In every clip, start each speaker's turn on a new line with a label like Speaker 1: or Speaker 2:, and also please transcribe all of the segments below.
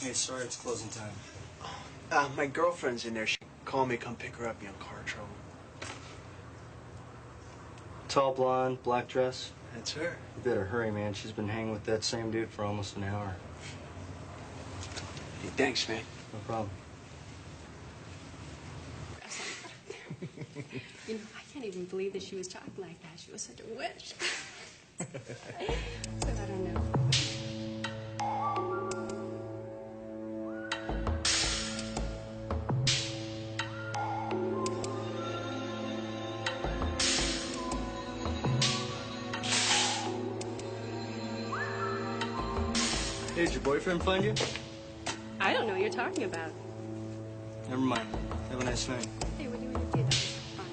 Speaker 1: Hey, sorry, it's closing time.
Speaker 2: My girlfriend's in there. She called me, come pick her up, car trouble.
Speaker 1: Tall blonde, black dress.
Speaker 2: That's her.
Speaker 1: You better hurry, man. She's been hanging with that same dude for almost an hour.
Speaker 2: Hey, thanks, man.
Speaker 1: No problem.
Speaker 3: You know, I can't even believe that she was talking like that. She was such a witch. So I don't know.
Speaker 1: Hey, did your boyfriend find you?
Speaker 3: I don't know what you're talking about.
Speaker 1: Never mind. Have a nice night.
Speaker 3: Hey, what do you want to do? That's fine.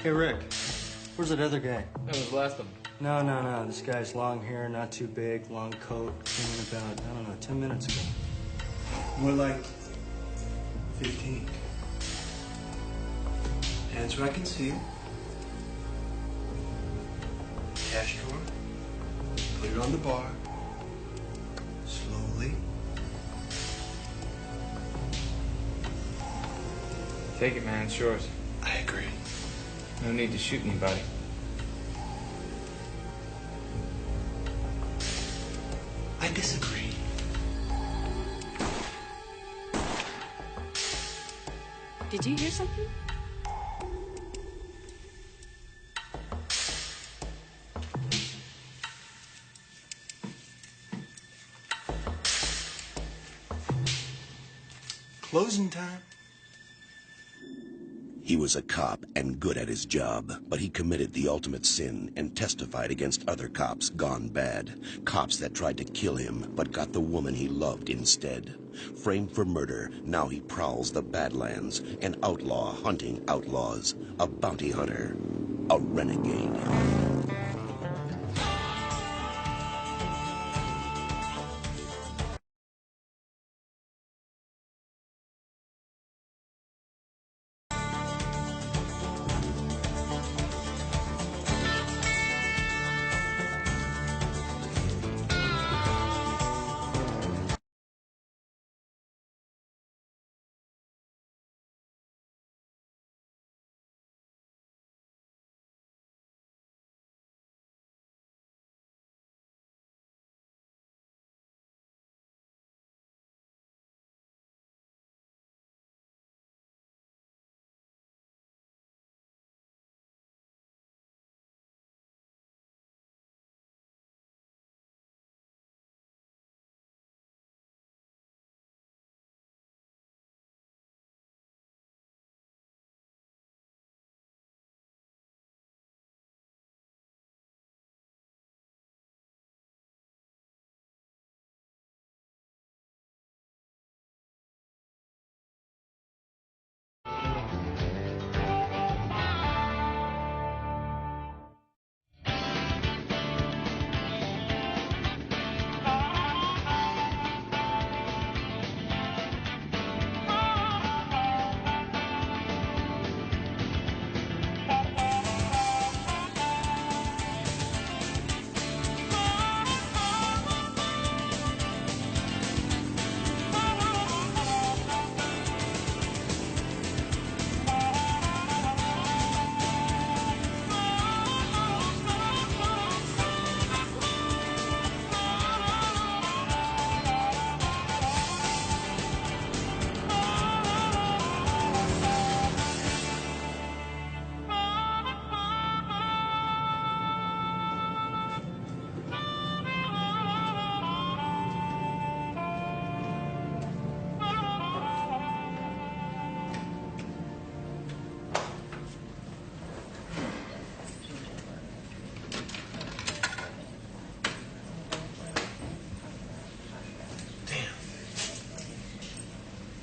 Speaker 1: Hey, Rick. Where's that other guy?
Speaker 4: That was the last one.
Speaker 1: No. This guy's long hair, not too big, long coat, came in about, I don't know, 10 minutes ago.
Speaker 2: More like 15. Hands where I can see him. Cash drawer. Put it on the bar. Slowly.
Speaker 4: Take it, man. It's yours.
Speaker 2: I agree.
Speaker 4: No need to shoot anybody.
Speaker 2: I disagree.
Speaker 3: Did you hear something?
Speaker 2: Closing time.
Speaker 5: He was a cop and good at his job, but he committed the ultimate sin and testified against other cops gone bad. Cops that tried to kill him, but got the woman he loved instead. Framed for murder, now he prowls the Badlands, an outlaw hunting outlaws, a bounty hunter, a renegade.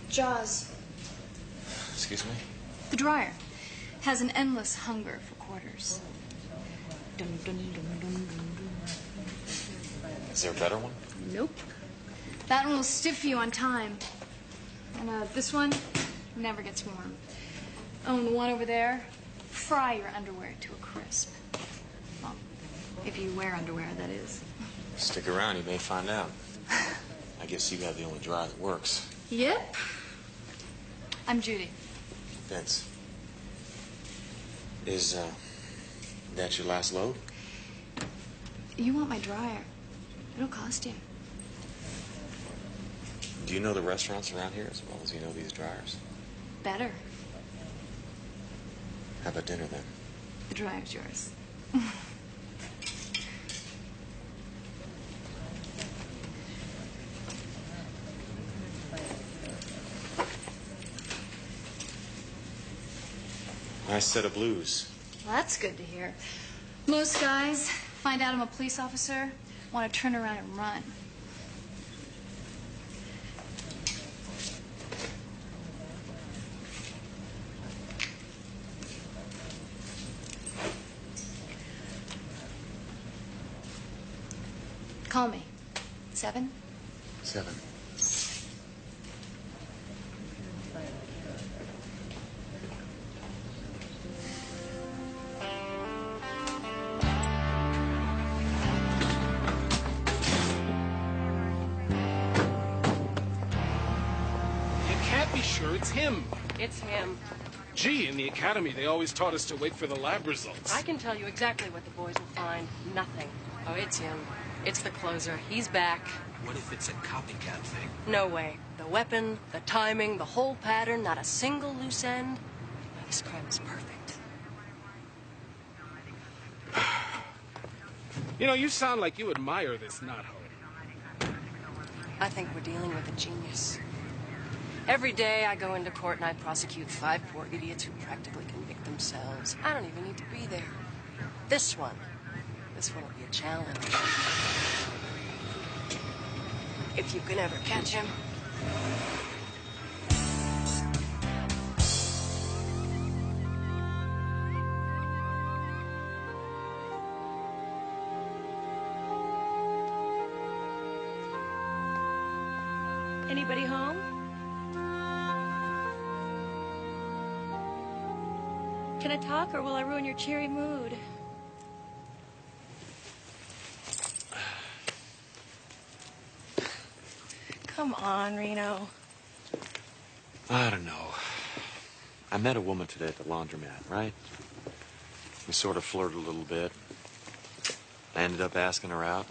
Speaker 6: Jaws.
Speaker 7: Excuse me?
Speaker 6: The dryer has an endless hunger for quarters. Dun, dun, dun, dun, dun, dun.
Speaker 7: Is there a better one?
Speaker 6: Nope. That one will stiff you on time. And this one never gets warm. Oh, and the one over there, fry your underwear to a crisp. Well, if you wear underwear, that is.
Speaker 7: Stick around, you may find out. I guess you got the only dryer that works.
Speaker 6: Yep. I'm Judy.
Speaker 7: Vince. Is, that your last load?
Speaker 6: You want my dryer. It'll cost you.
Speaker 7: Do you know the restaurants around here as well as you know these dryers?
Speaker 6: Better.
Speaker 7: How about dinner, then?
Speaker 6: The dryer's yours.
Speaker 7: Nice set of blues.
Speaker 6: Well, that's good to hear. Most guys find out I'm a police officer, want to turn around and run. Call me. 7?
Speaker 7: 7.
Speaker 8: Sure, it's him.
Speaker 9: It's him.
Speaker 8: Gee, in the academy, they always taught us to wait for the lab results.
Speaker 9: I can tell you exactly what the boys will find. Nothing. Oh, it's him. It's the closer. He's back.
Speaker 10: What if it's a copycat thing?
Speaker 9: No way. The weapon, the timing, the whole pattern, not a single loose end. This crime is perfect.
Speaker 8: You know, you sound like you admire this knothole.
Speaker 9: I think we're dealing with a genius. Every day I go into court and I prosecute 5 poor idiots who practically convict themselves. I don't even need to be there. This one will be a challenge. If you can ever catch him. Anybody home? Can I talk, or will I ruin your cheery mood? Come on, Reno.
Speaker 7: I don't know. I met a woman today at the laundromat, right? We sort of flirted a little bit. I ended up asking her out.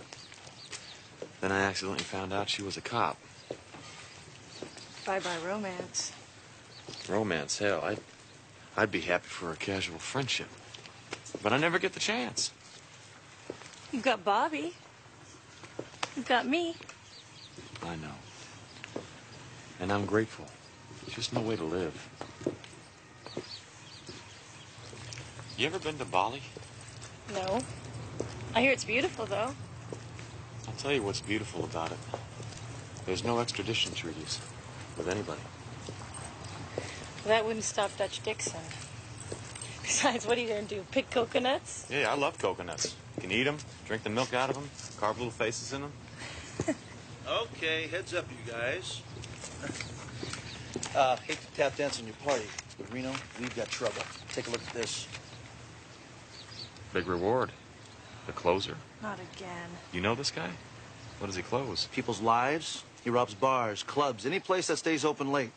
Speaker 7: Then I accidentally found out she was a cop.
Speaker 9: Bye-bye romance.
Speaker 7: Romance, hell, I'd be happy for a casual friendship. But I never get the chance.
Speaker 9: You've got Bobby. You've got me.
Speaker 7: I know. And I'm grateful. It's just no way to live. You ever been to Bali?
Speaker 9: No. I hear it's beautiful, though.
Speaker 7: I'll tell you what's beautiful about it. There's no extradition treaties with anybody.
Speaker 9: That wouldn't stop Dutch Dixon. Besides, what are you going to do, pick coconuts?
Speaker 7: Yeah, I love coconuts. You can eat them, drink the milk out of them, carve little faces in them.
Speaker 10: Okay, heads up, you guys.
Speaker 11: Hate to tap dance on your party, but Reno, we've got trouble. Take a look at this.
Speaker 7: Big reward. The closer.
Speaker 9: Not again.
Speaker 7: You know this guy? What does he close?
Speaker 11: People's lives. He robs bars, clubs, any place that stays open late.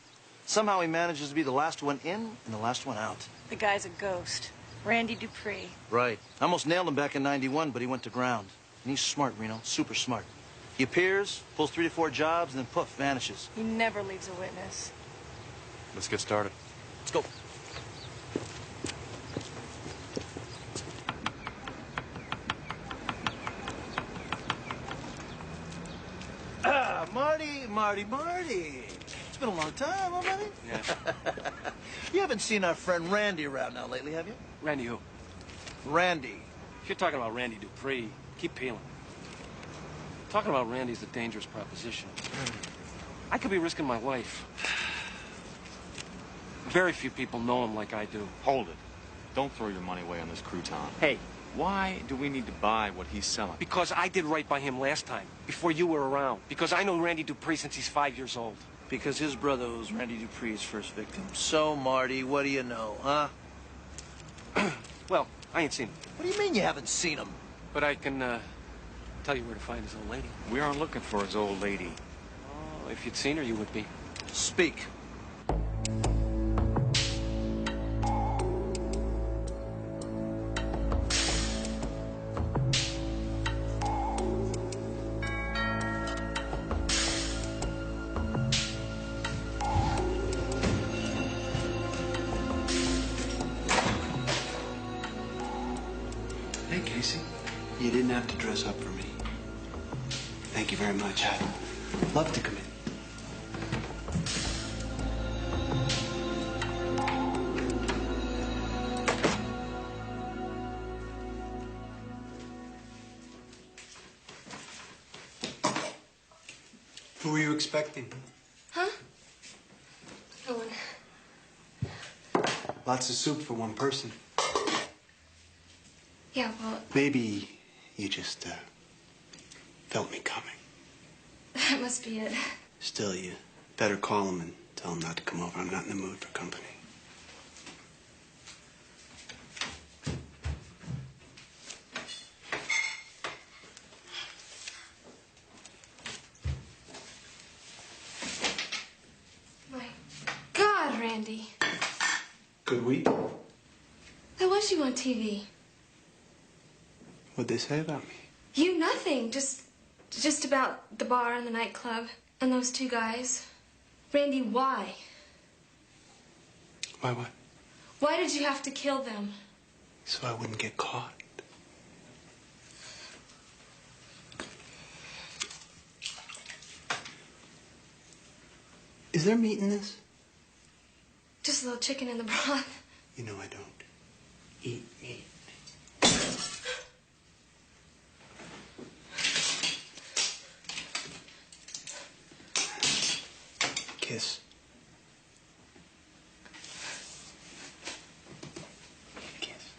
Speaker 11: Somehow he manages to be the last one in and the last one out.
Speaker 9: The guy's a ghost. Randy Dupree.
Speaker 11: Right. I almost nailed him back in '91, but he went to ground. And he's smart, Reno. Super smart. He appears, pulls 3 to 4 jobs, and then poof, vanishes.
Speaker 9: He never leaves a witness.
Speaker 7: Let's get started.
Speaker 11: Let's go. Marty. It's been a long time, huh, buddy?
Speaker 10: Yeah.
Speaker 11: You haven't seen our friend Randy around now lately, have you?
Speaker 10: Randy who?
Speaker 11: Randy.
Speaker 10: If you're talking about Randy Dupree, keep peeling. Talking about Randy's a dangerous proposition. I could be risking my life. Very few people know him like I do.
Speaker 7: Hold it. Don't throw your money away on this crouton.
Speaker 10: Hey.
Speaker 7: Why do we need to buy what he's selling?
Speaker 10: Because I did right by him last time, before you were around. Because I know Randy Dupree since he's 5 years old.
Speaker 11: Because his brother was Randy Dupree's first victim. So, Marty, what do you know, huh?
Speaker 10: Well, I ain't seen him.
Speaker 11: What do you mean you haven't seen him?
Speaker 10: But I can, tell you where to find his old lady.
Speaker 4: We aren't looking for his old lady.
Speaker 10: Oh, if you'd seen her, you would be.
Speaker 11: Speak.
Speaker 2: Hey, Casey. You didn't have to dress up for me. Thank you very much. I'd love to come in. Who were you expecting?
Speaker 6: Huh? No one.
Speaker 2: Lots of soup for one person.
Speaker 6: Yeah, well,
Speaker 2: Maybe you just felt me coming.
Speaker 6: that must be it.
Speaker 2: Still, you better call him and tell him not to come over. I'm not in the mood for company.
Speaker 6: My God, Randy.
Speaker 2: Good week?
Speaker 6: How was you on TV?
Speaker 2: What'd they say about me?
Speaker 6: You nothing. Just about the bar and the nightclub and those two guys. Randy, why?
Speaker 2: Why what?
Speaker 6: Why did you have to kill them?
Speaker 2: So I wouldn't get caught. Is there meat in this?
Speaker 6: Just a little chicken in the broth.
Speaker 2: You know I don't eat meat. Kiss. Kiss.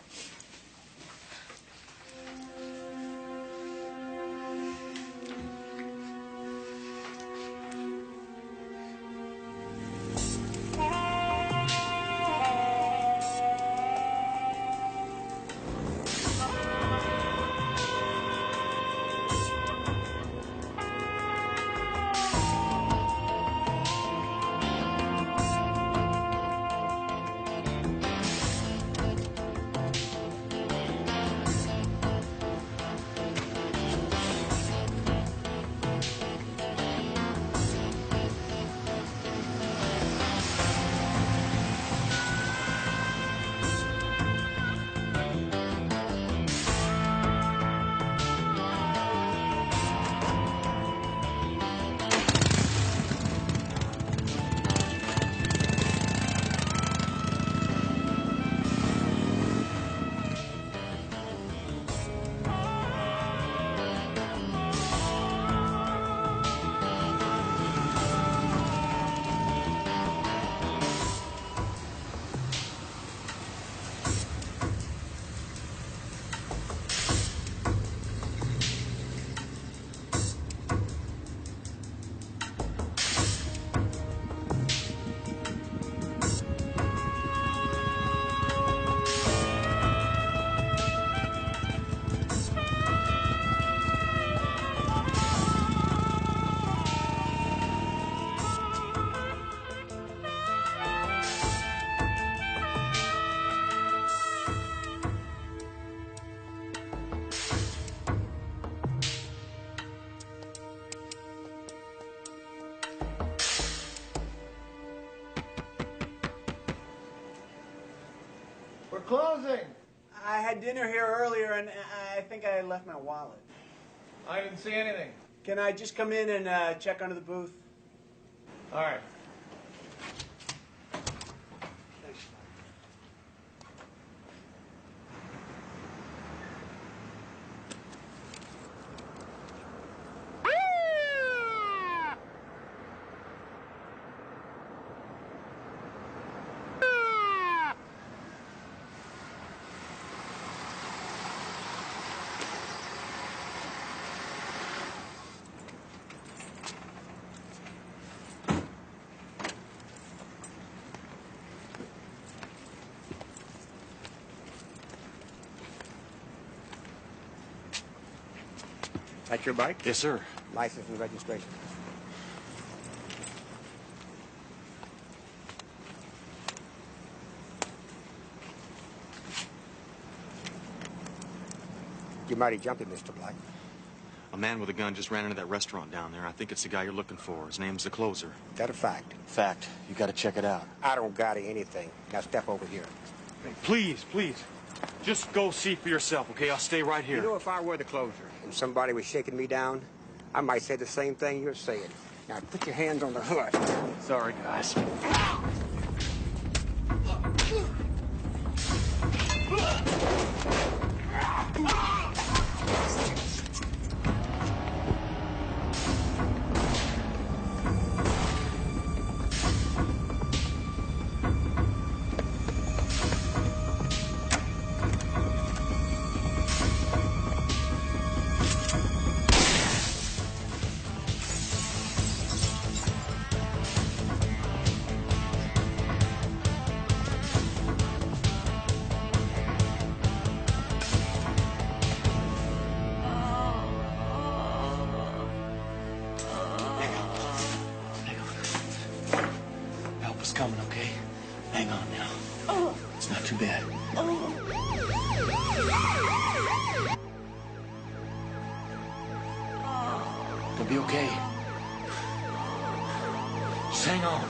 Speaker 11: We're closing.
Speaker 2: I had dinner here earlier, and I think I left my wallet.
Speaker 11: I didn't see anything.
Speaker 2: Can I just come in and check under the booth?
Speaker 11: All right.
Speaker 12: That's your bike?
Speaker 7: Yes, sir.
Speaker 12: License and registration. You mighty jumpy, Mr. Black.
Speaker 7: A man with a gun just ran into that restaurant down there. I think it's the guy you're looking for. His name's the closer.
Speaker 12: That a fact?
Speaker 7: Fact. You gotta check it out.
Speaker 12: I don't got anything. Now step over here.
Speaker 7: Hey, please, please. Just go see for yourself, okay? I'll stay right here.
Speaker 12: You know, if I were the closer and somebody was shaking me down, I might say the same thing you're saying. Now put your hands on the hood.
Speaker 7: Sorry, guys. Coming, okay? Hang on now. It's not too bad. It'll be okay. Just hang on.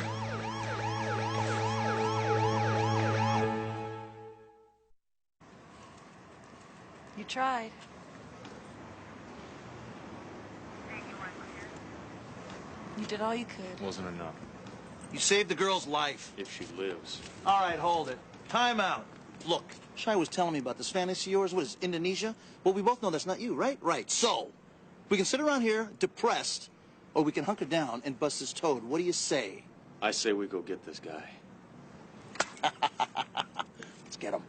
Speaker 9: You tried. You did all you could.
Speaker 7: Wasn't enough.
Speaker 11: You saved the girl's life.
Speaker 7: If she lives.
Speaker 11: All right, hold it. Time out. Look, Chey was telling me about this fantasy of yours. What is Indonesia? Well, we both know that's not you, right? Right. So, we can sit around here depressed, or we can hunker down and bust this toad. What do you say?
Speaker 7: I say we go get this guy.
Speaker 11: Let's get him.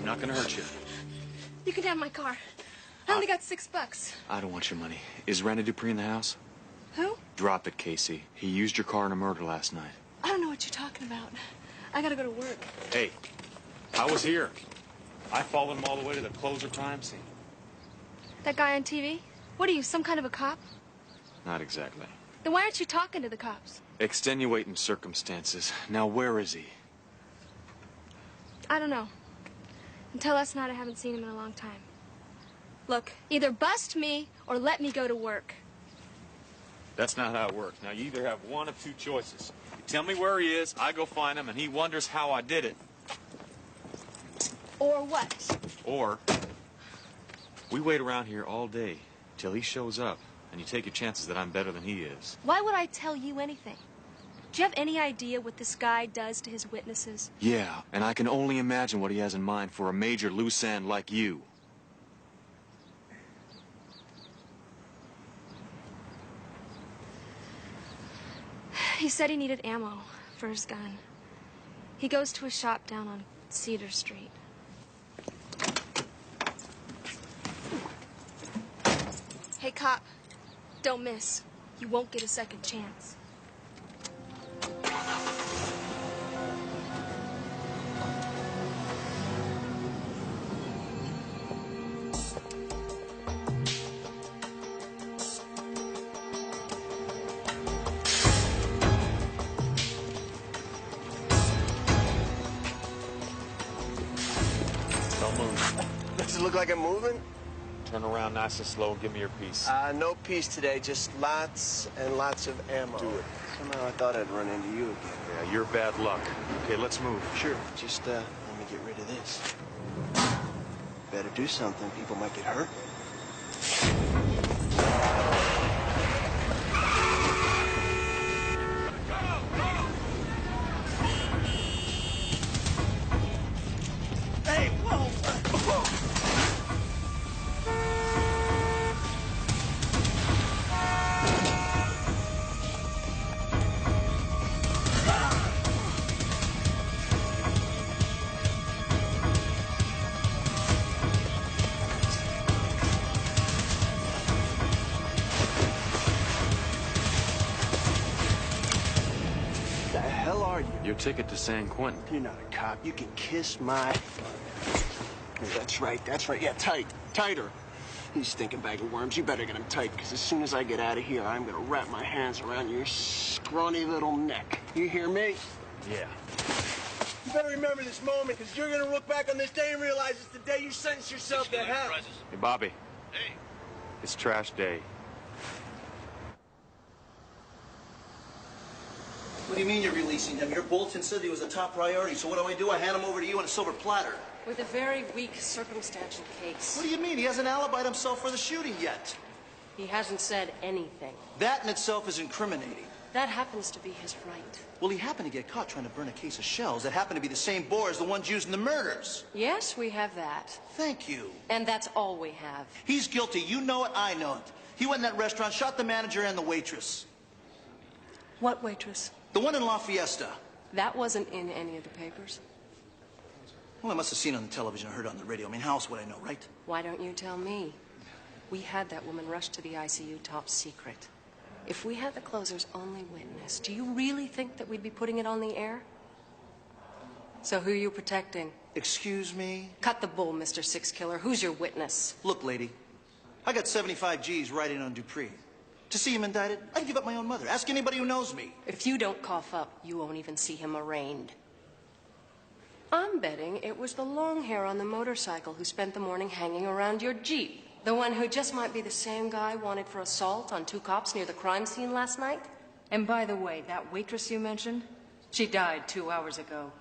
Speaker 7: Not gonna hurt you.
Speaker 6: You can have my car. I only got $6.
Speaker 7: I don't want your money. Is Randy Dupree in the house?
Speaker 6: Who?
Speaker 7: Drop it, Casey. He used your car in a murder last night.
Speaker 6: I don't know what you're talking about. I gotta go to work.
Speaker 7: Hey, I was here. I followed him all the way to the closer crime scene.
Speaker 6: That guy on TV? What are you, some kind of a cop?
Speaker 7: Not exactly.
Speaker 6: Then why aren't you talking to the cops?
Speaker 7: Extenuating circumstances. Now, where is he?
Speaker 6: I don't know. Until last night, I haven't seen him in a long time. Look, either bust me or let me go to work.
Speaker 7: That's not how it works. Now, you either have one of two choices. You tell me where he is, I go find him, and he wonders how I did it.
Speaker 6: Or what?
Speaker 7: Or we wait around here all day till he shows up, and you take your chances that I'm better than he is.
Speaker 6: Why would I tell you anything? Do you have any idea what this guy does to his witnesses?
Speaker 7: Yeah, and I can only imagine what he has in mind for a major loose end like you.
Speaker 6: He said he needed ammo for his gun. He goes to a shop down on Cedar Street. Hey, cop, don't miss. You won't get a second chance.
Speaker 7: Don't move.
Speaker 12: Does it look like I'm moving?
Speaker 7: Turn around nice and slow and give me your piece.
Speaker 2: No peace today, just lots and lots of ammo.
Speaker 7: Do it.
Speaker 2: Somehow I thought I'd run into you again.
Speaker 7: Yeah, you're bad luck. Okay, let's move.
Speaker 2: Sure, just let me get rid of this. Better do something, people might get hurt.
Speaker 11: Hey, whoa!
Speaker 7: ticket to San Quentin.
Speaker 2: You're not a cop. You can kiss my... Oh, that's right. Yeah, tight. Tighter. You stinking bag of worms. You better get them tight, because as soon as I get out of here, I'm going to wrap my hands around your scrawny little neck. You hear me?
Speaker 7: Yeah.
Speaker 2: You better remember this moment, because you're going to look back on this day and realize it's the day you sentence yourself to hell.
Speaker 7: Hey, Bobby. Hey. It's trash day.
Speaker 11: What do you mean you're releasing him? Your bulletin said he was a top priority, so what do? I hand him over to you on a silver platter.
Speaker 9: With a very weak circumstantial case.
Speaker 11: What do you mean? He hasn't alibied himself for the shooting yet.
Speaker 9: He hasn't said anything.
Speaker 11: That in itself is incriminating.
Speaker 9: That happens to be his right.
Speaker 11: Well, he happened to get caught trying to burn a case of shells that happened to be the same bore as the ones used in the murders.
Speaker 9: Yes, we have that.
Speaker 11: Thank you.
Speaker 9: And that's all we have.
Speaker 11: He's guilty. You know it. I know it. He went in that restaurant, shot the manager and the waitress.
Speaker 9: What waitress?
Speaker 11: The one in La Fiesta.
Speaker 9: That wasn't in any of the papers.
Speaker 11: Well, I must have seen it on the television or heard it on the radio. I mean, how else would I know, right?
Speaker 9: Why don't you tell me? We had that woman rushed to the ICU top secret. If we had the closer's only witness, do you really think that we'd be putting it on the air? So who are you protecting?
Speaker 11: Excuse me?
Speaker 9: Cut the bull, Mr. Six Killer. Who's your witness?
Speaker 11: Look, lady, I got 75 G's riding on Dupree. To see him indicted, I'd give up my own mother. Ask anybody who knows me.
Speaker 9: If you don't cough up, you won't even see him arraigned. I'm betting it was the long hair on the motorcycle who spent the morning hanging around your Jeep. The one who just might be the same guy wanted for assault on 2 cops near the crime scene last night.
Speaker 13: And by the way, that waitress you mentioned, she died 2 hours ago.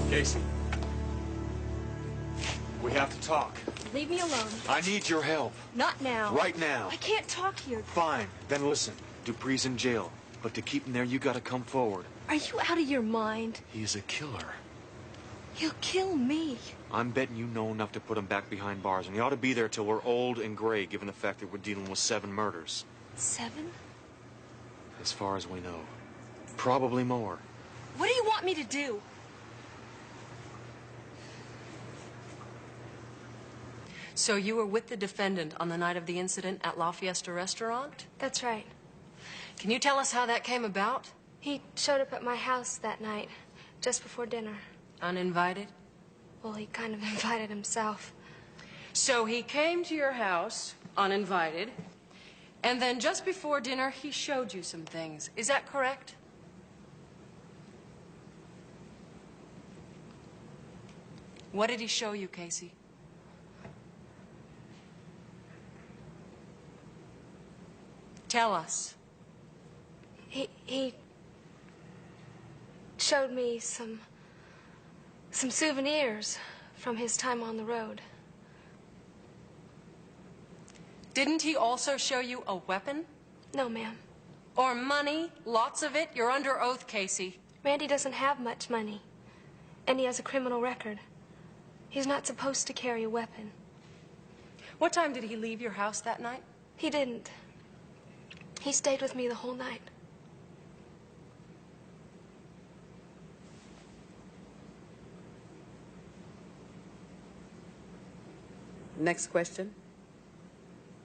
Speaker 7: Casey. We have to talk.
Speaker 6: Leave me alone.
Speaker 7: I need your help.
Speaker 6: Not now.
Speaker 7: Right now.
Speaker 6: I can't talk here.
Speaker 7: Fine. Then listen. Dupree's in jail. But to keep him there, you gotta come forward.
Speaker 6: Are you out of your mind?
Speaker 7: He's a killer.
Speaker 6: He'll kill me.
Speaker 7: I'm betting you know enough to put him back behind bars, and he ought to be there till we're old and gray, given the fact that we're dealing with 7 murders.
Speaker 6: 7?
Speaker 7: As far as we know. Probably more.
Speaker 6: What do you want me to do?
Speaker 9: So you were with the defendant on the night of the incident at La Fiesta restaurant?
Speaker 14: That's right.
Speaker 9: Can you tell us how that came about?
Speaker 14: He showed up at my house that night, just before dinner.
Speaker 9: Uninvited?
Speaker 14: Well, he kind of invited himself.
Speaker 9: So he came to your house, uninvited, and then just before dinner, he showed you some things. Is that correct? What did he show you, Casey? Tell us.
Speaker 14: He showed me some souvenirs from his time on the road.
Speaker 9: Didn't he also show you a weapon?
Speaker 14: No, ma'am.
Speaker 9: Or money? Lots of it? You're under oath, Casey.
Speaker 14: Randy doesn't have much money, and he has a criminal record. He's not supposed to carry a weapon.
Speaker 9: What time did he leave your house that night?
Speaker 14: He didn't. He stayed with me the whole night.
Speaker 13: Next question.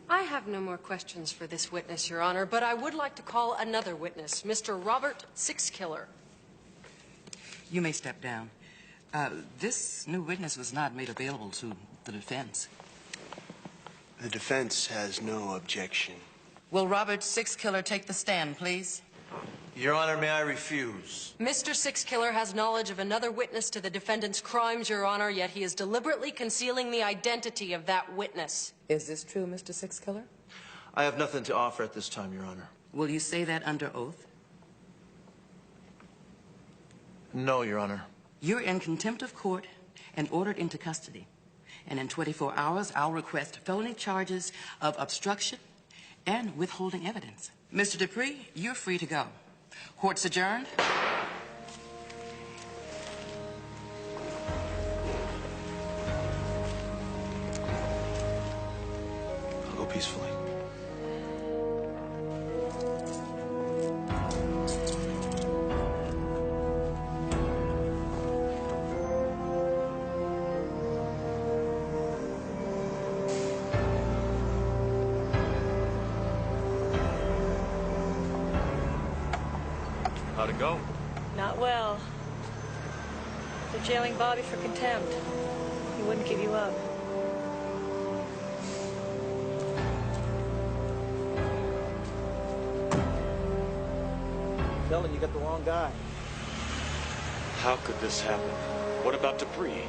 Speaker 9: I have no more questions for this witness, Your Honor, but I would like to call another witness, Mr. Robert Six Killer.
Speaker 13: You may step down. This new witness was not made available to the defense.
Speaker 2: The defense has no objection.
Speaker 13: Will Robert Six Killer take the stand, please?
Speaker 11: Your Honor, may I refuse?
Speaker 9: Mr. Six Killer has knowledge of another witness to the defendant's crimes, Your Honor, yet he is deliberately concealing the identity of that witness.
Speaker 13: Is this true, Mr. Six Killer?
Speaker 11: I have nothing to offer at this time, Your Honor.
Speaker 13: Will you say that under oath?
Speaker 11: No, Your Honor.
Speaker 13: You're in contempt of court and ordered into custody. And in 24 hours, I'll request felony charges of obstruction and withholding evidence. Mr. Dupree, you're free to go. Court's adjourned.
Speaker 11: I'll go peacefully.
Speaker 7: How'd it go?
Speaker 15: Not well. They're jailing Bobby for contempt. He wouldn't give you up.
Speaker 11: Dylan, you got the wrong guy.
Speaker 7: How could this happen? What about Dupree?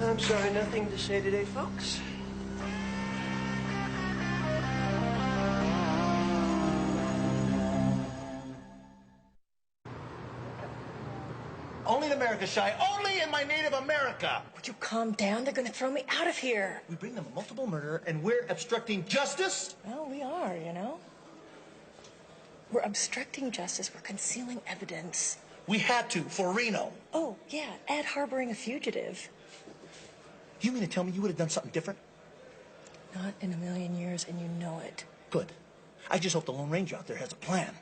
Speaker 2: I'm sorry, nothing to say today, folks.
Speaker 11: Only in America, Chey. Only in my native America.
Speaker 15: Would you calm down? They're gonna throw me out of here.
Speaker 11: We bring them a multiple murder, and we're obstructing justice?
Speaker 15: Well, we are, you know. We're obstructing justice. We're concealing evidence.
Speaker 11: We had to, for Reno.
Speaker 15: Oh, yeah, and harboring a fugitive.
Speaker 11: You mean to tell me you would have done something different?
Speaker 15: Not in a million years, and you know it.
Speaker 11: Good. I just hope the Lone Ranger out there has a plan.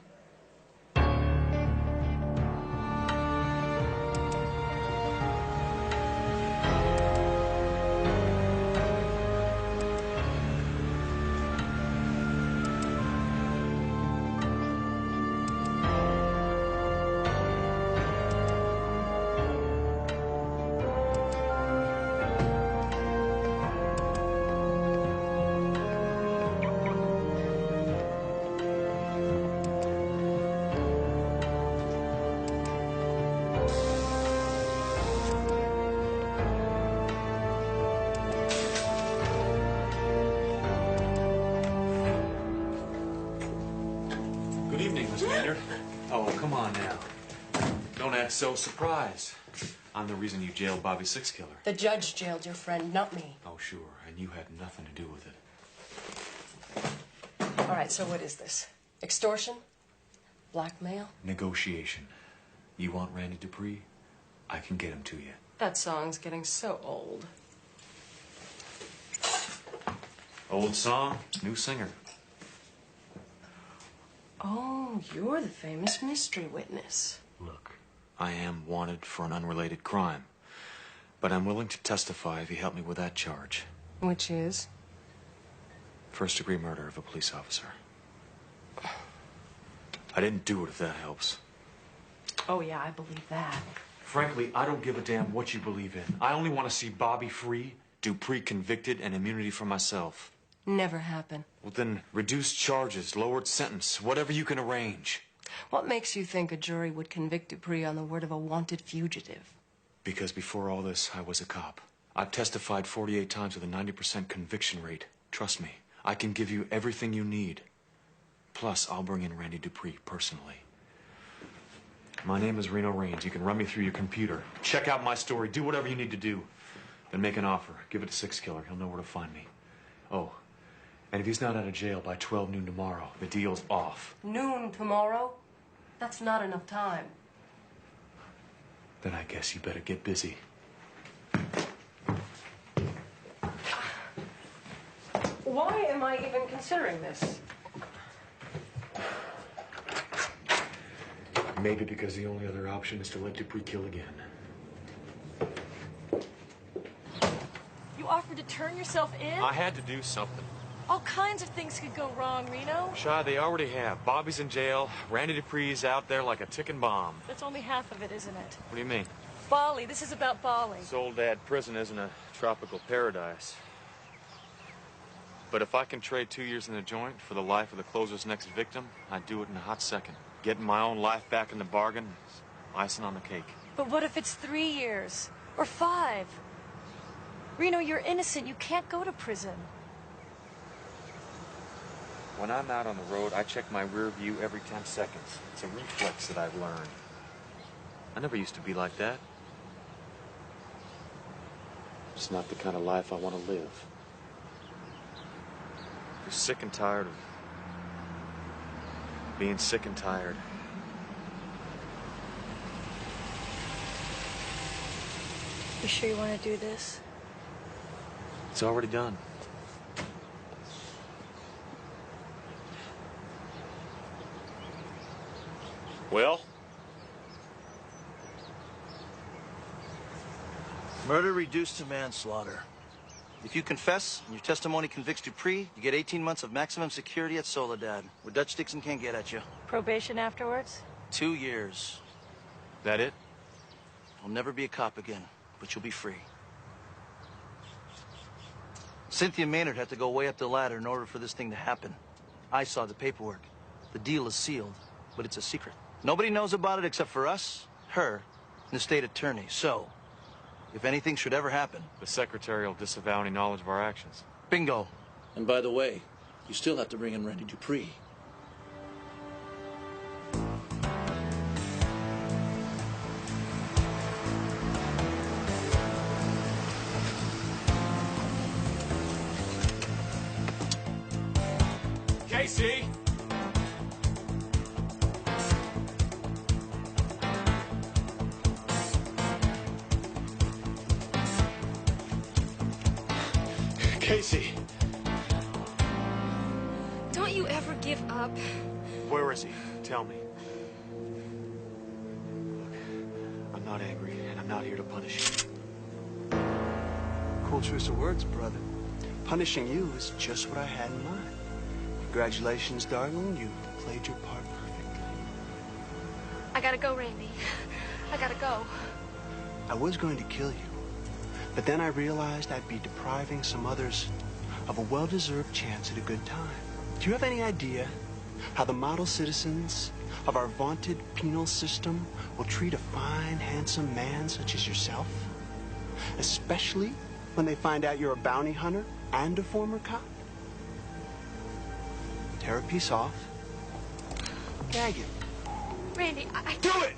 Speaker 7: Good evening, Miss Gander. Oh, come on now. Don't act so surprised. I'm the reason you jailed Bobby Six Killer.
Speaker 9: The judge jailed your friend, not me.
Speaker 7: Oh, sure. And you had nothing to do with it.
Speaker 9: All right, so what is this? Extortion? Blackmail?
Speaker 7: Negotiation. You want Randy Dupree? I can get him to you.
Speaker 9: That song's getting so old.
Speaker 7: Old song, new singer.
Speaker 9: Oh, you're the famous mystery witness.
Speaker 7: Look, I am wanted for an unrelated crime, but I'm willing to testify if you help me with that charge.
Speaker 9: Which is?
Speaker 7: First-degree murder of a police officer. I didn't do it, if that helps.
Speaker 9: Oh, yeah, I believe that.
Speaker 7: Frankly, I don't give a damn what you believe in. I only want to see Bobby free, Dupree convicted, and immunity for myself.
Speaker 9: Never happen.
Speaker 7: Well, then, reduced charges, lowered sentence, whatever you can arrange.
Speaker 9: What makes you think a jury would convict Dupree on the word of a wanted fugitive?
Speaker 7: Because before all this, I was a cop. I've testified 48 times with a 90% conviction rate. Trust me, I can give you everything you need. Plus, I'll bring in Randy Dupree personally. My name is Reno Raines. You can run me through your computer. Check out my story. Do whatever you need to do. Then make an offer. Give it to Six Killer. He'll know where to find me. Oh, and if he's not out of jail by 12 noon tomorrow, the deal's off.
Speaker 9: Noon tomorrow? That's not enough time.
Speaker 7: Then I guess you better get busy.
Speaker 9: Why am I even considering this?
Speaker 7: Maybe because the only other option is to let Dupree kill again.
Speaker 15: You offered to turn yourself in?
Speaker 7: I had to do something.
Speaker 15: All kinds of things could go wrong, Reno.
Speaker 7: Chey, they already have. Bobby's in jail. Randy Dupree's out there like a ticking bomb.
Speaker 15: That's only half of it, isn't it?
Speaker 7: What do you mean?
Speaker 15: Bali. This is about Bali.
Speaker 7: This old dad prison isn't a tropical paradise. But if I can trade 2 years in the joint for the life of the closer's next victim, I'd do it in a hot second. Getting my own life back in the bargain is icing on the cake.
Speaker 15: But what if it's 3 years? Or 5? Reno, you're innocent. You can't go to prison.
Speaker 7: When I'm out on the road, I check my rear view every 10 seconds. It's a reflex that I've learned. I never used to be like that. It's not the kind of life I want to live. I'm sick and tired of being sick and tired.
Speaker 15: You sure you want to do this?
Speaker 7: It's already done. Well?
Speaker 11: Murder reduced to manslaughter. If you confess and your testimony convicts Dupree, you get 18 months of maximum security at Soledad, where Dutch Dixon can't get at you.
Speaker 15: Probation afterwards?
Speaker 11: 2 years.
Speaker 7: That it?
Speaker 11: You'll never be a cop again, but you'll be free. Cynthia Maynard had to go way up the ladder in order for this thing to happen. I saw the paperwork. The deal is sealed, but it's a secret. Nobody knows about it except for us, her, and the state attorney. So, if anything should ever happen...
Speaker 7: The secretary will disavow any knowledge of our actions.
Speaker 11: Bingo. And by the way, you still have to bring in Randy Dupree.
Speaker 8: Casey! Casey!
Speaker 14: Don't you ever give up.
Speaker 7: Where is he? Tell me. Look, I'm not angry, and I'm not here to punish you.
Speaker 2: Cool choice of words, brother. Punishing you is just what I had in mind. Congratulations, darling. You played your part perfectly.
Speaker 14: I gotta go, Randy. I gotta go.
Speaker 2: I was going to kill you, but then I realized I'd be depriving some others of a well-deserved chance at a good time. Do you have any idea how the model citizens of our vaunted penal system will treat a fine, handsome man such as yourself? Especially when they find out you're a bounty hunter and a former cop? Tear a piece off. Gag him.
Speaker 14: Randy, I...
Speaker 2: Do it!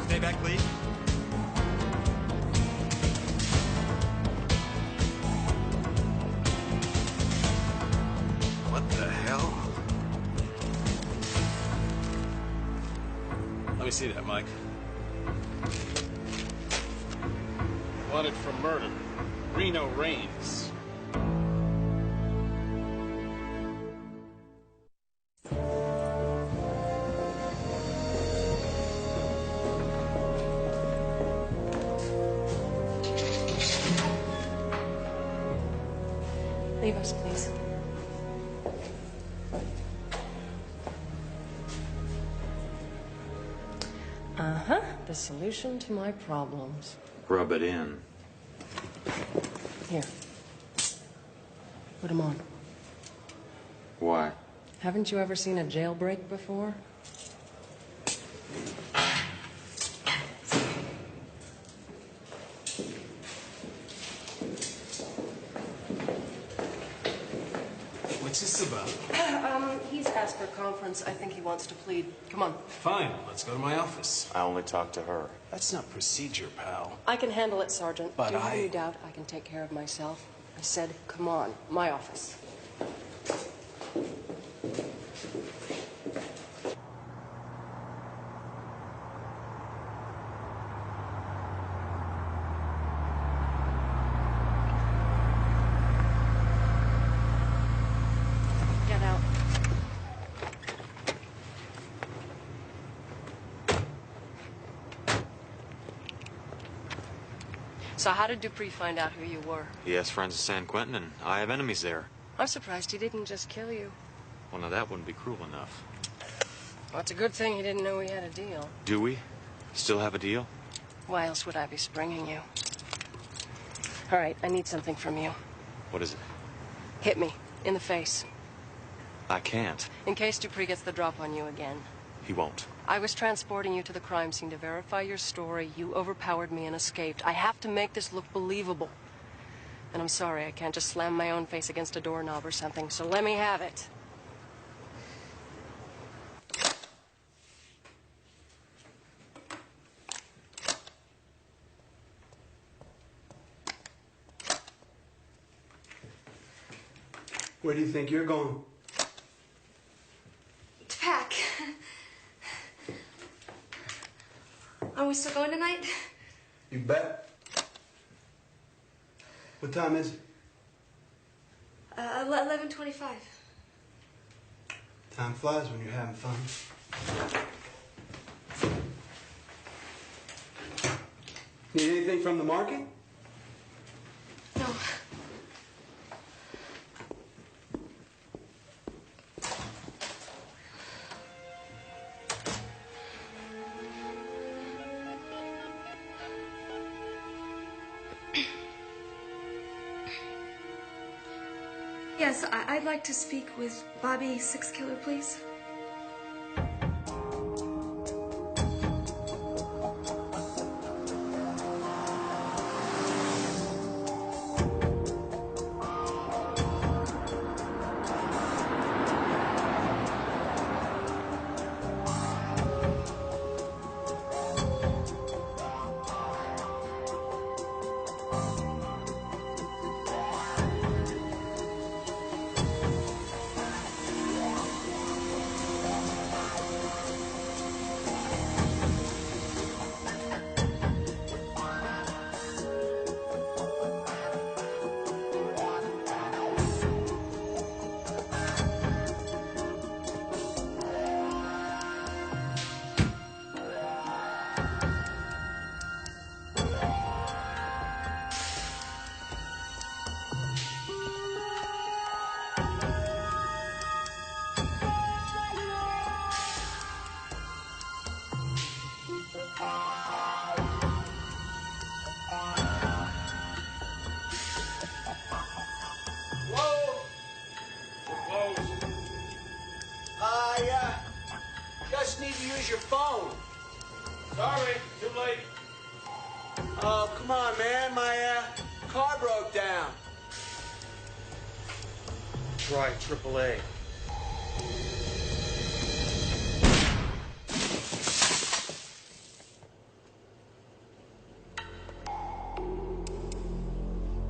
Speaker 11: Stay back, please.
Speaker 8: What the hell? Let me see that, Mike. Wanted for murder. Reno Raines.
Speaker 9: Leave us, please. Uh-huh. The solution to my problems.
Speaker 7: Rub it in.
Speaker 9: Here. Put them on.
Speaker 7: Why?
Speaker 9: Haven't you ever seen a jailbreak before?
Speaker 8: What's this about?
Speaker 9: He's asked for a conference. I think he wants to plead. Come on.
Speaker 8: Fine, let's go to my office.
Speaker 7: I only talked to her.
Speaker 8: That's not procedure, pal.
Speaker 9: I can handle it, Sergeant.
Speaker 8: But
Speaker 9: Do you have any doubt I can take care of myself? I said, come on. My office. Get out. So how did Dupree find out who you were?
Speaker 7: He has friends in San Quentin, and I have enemies there.
Speaker 9: I'm surprised he didn't just kill you.
Speaker 7: Well, now that wouldn't be cruel enough.
Speaker 9: Well, it's a good thing he didn't know we had a deal.
Speaker 7: Do we? Still have a deal?
Speaker 9: Why else would I be springing you? All right, I need something from you.
Speaker 7: What is it?
Speaker 9: Hit me. In the face.
Speaker 7: I can't.
Speaker 9: In case Dupree gets the drop on you again.
Speaker 7: He won't.
Speaker 9: I was transporting you to the crime scene to verify your story. You overpowered me and escaped. I have to make this look believable. And I'm sorry, I can't just slam my own face against a doorknob or something, so let me have it.
Speaker 2: Where do you think you're going?
Speaker 14: To pack. we still going tonight?
Speaker 16: You bet. What time is it?
Speaker 14: 11:25.
Speaker 16: Time flies when you're having fun. Need anything from the market?
Speaker 14: No. Yes, I'd like to speak with Bobby Sixkiller, please.
Speaker 2: Just need to use your phone.
Speaker 10: Sorry, too late.
Speaker 2: Oh, come on, man. My car broke down.
Speaker 7: Try AAA.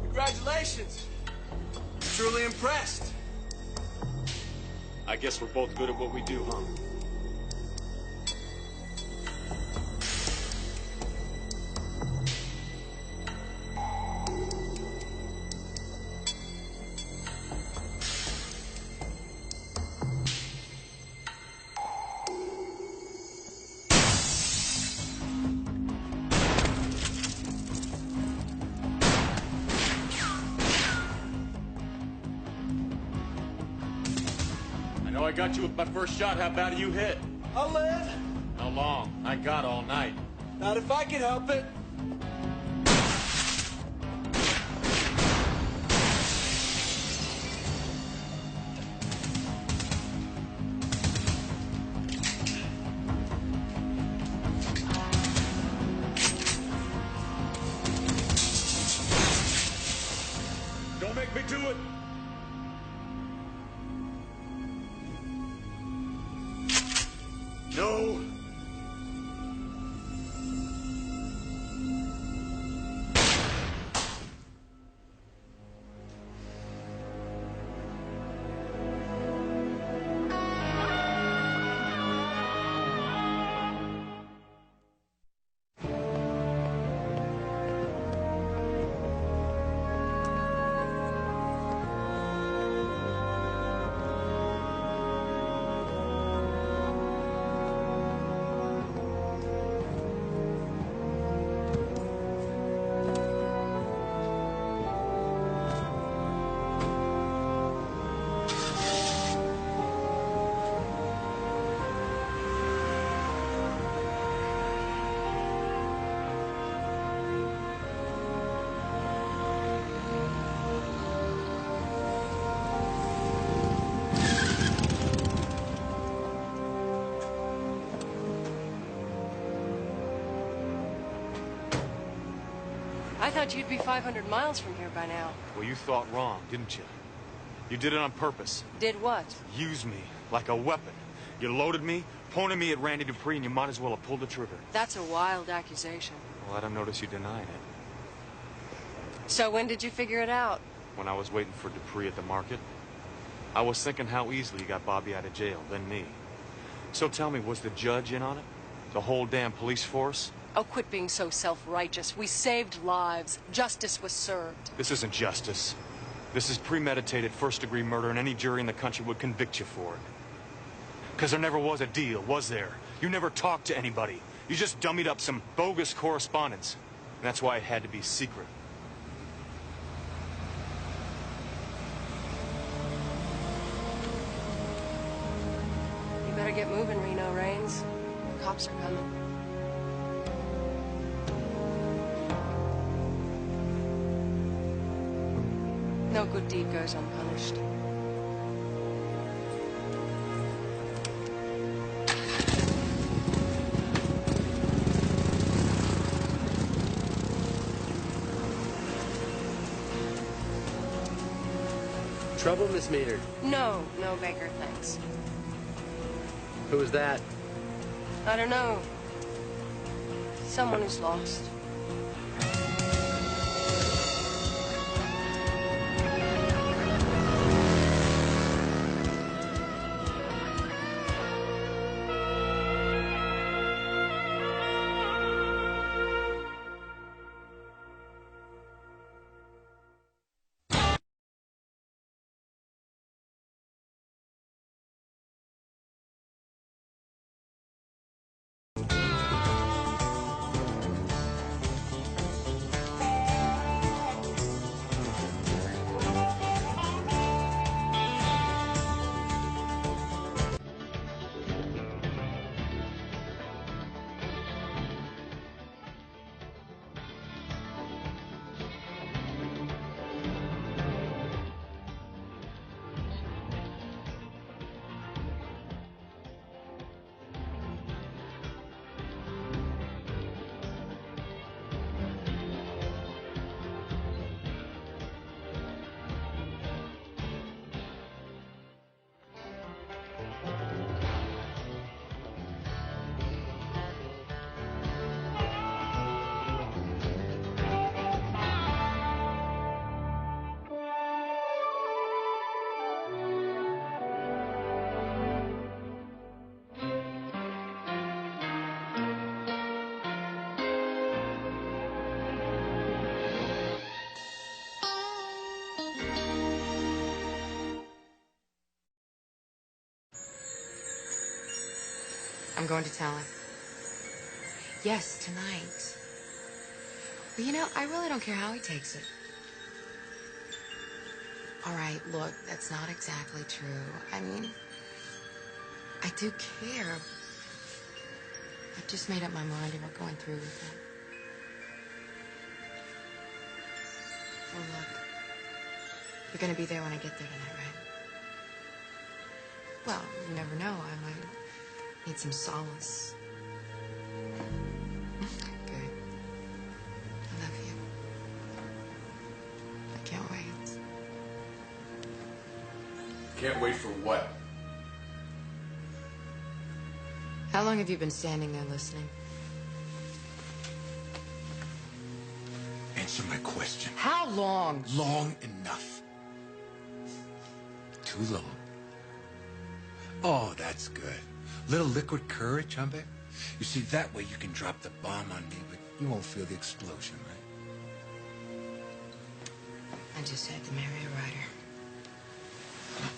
Speaker 2: Congratulations. Truly impressed.
Speaker 10: I guess we're both good at what we do, huh?
Speaker 7: I got you with my first shot. How bad you hit?
Speaker 2: I'll live.
Speaker 7: How long? I got all night.
Speaker 2: Not if I can help it.
Speaker 7: Don't make me do it. No.
Speaker 9: I thought you'd be 500 miles from here by now.
Speaker 7: Well, you thought wrong, didn't you? You did it on purpose.
Speaker 9: Did what?
Speaker 7: Use me like a weapon. You loaded me, pointed me at Randy Dupree, and you might as well have pulled the trigger.
Speaker 9: That's a wild accusation.
Speaker 7: Well, I don't notice you denying it.
Speaker 9: So when did you figure it out?
Speaker 7: When I was waiting for Dupree at the market, I was thinking how easily you got Bobby out of jail, then me. So tell me, was the judge in on it? The whole damn police force?
Speaker 9: Oh, quit being so self-righteous. We saved lives. Justice was served.
Speaker 4: This isn't justice. This is premeditated first-degree murder, and any jury in the country would convict you for it. Because there never was a deal, was there? You never talked to anybody. You just dummied up some bogus correspondence. And that's why it had to be secret.
Speaker 9: You better get moving, Reno Raines. Cops are coming. No good deed goes unpunished.
Speaker 17: Trouble, Miss Maynard?
Speaker 9: No, Baker, thanks.
Speaker 17: Who was that?
Speaker 9: I don't know. Someone who's lost.
Speaker 18: I'm going to tell him. Yes, tonight. But you know, I really don't care how he takes it. All right, look, that's not exactly true. I mean, I do care. I've just made up my mind about going through with it. Well, look, you're going to be there when I get there tonight, right? Well, you never know. I might need some solace. Good. I love you. I can't wait.
Speaker 19: Can't wait for what?
Speaker 18: How long have you been standing there listening?
Speaker 19: Answer my question.
Speaker 18: How long?
Speaker 19: Long enough. Too long. Oh, that's good. Little liquid courage, huh, babe? You see, that way you can drop the bomb on me, but you won't feel the explosion, right?
Speaker 18: I just had to marry a writer.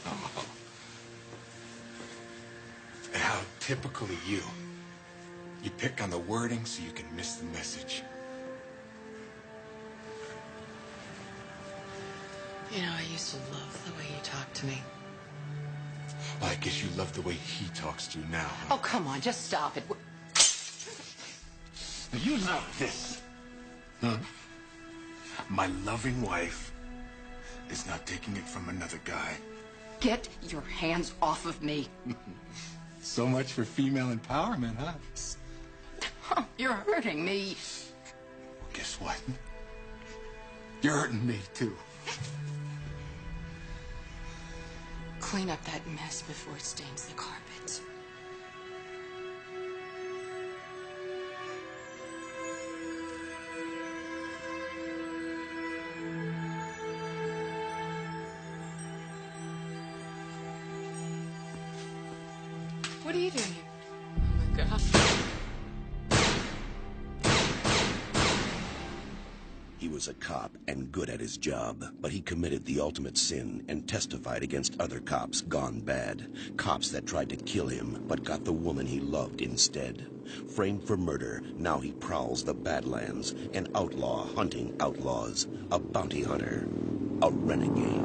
Speaker 19: Oh. How typically you. You pick on the wording so you can miss the message.
Speaker 18: You know, I used to love the way you talked to me.
Speaker 19: Well, I guess you love the way he talks to you now, huh?
Speaker 18: Oh, come on, just stop it.
Speaker 19: Now, you love this, huh? My loving wife is not taking it from another guy.
Speaker 18: Get your hands off of me.
Speaker 19: So much for female empowerment, huh?
Speaker 18: Oh, you're hurting me.
Speaker 19: Well, guess what? You're hurting me, too.
Speaker 18: Clean up that mess before it stains the carpet. What are you doing here? Oh, my gosh.
Speaker 5: was a cop and good at his job, but he committed the ultimate sin and testified against other cops gone bad. Cops that tried to kill him, but got the woman he loved instead. Framed for murder, now he prowls the Badlands, an outlaw hunting outlaws, a bounty hunter, a renegade.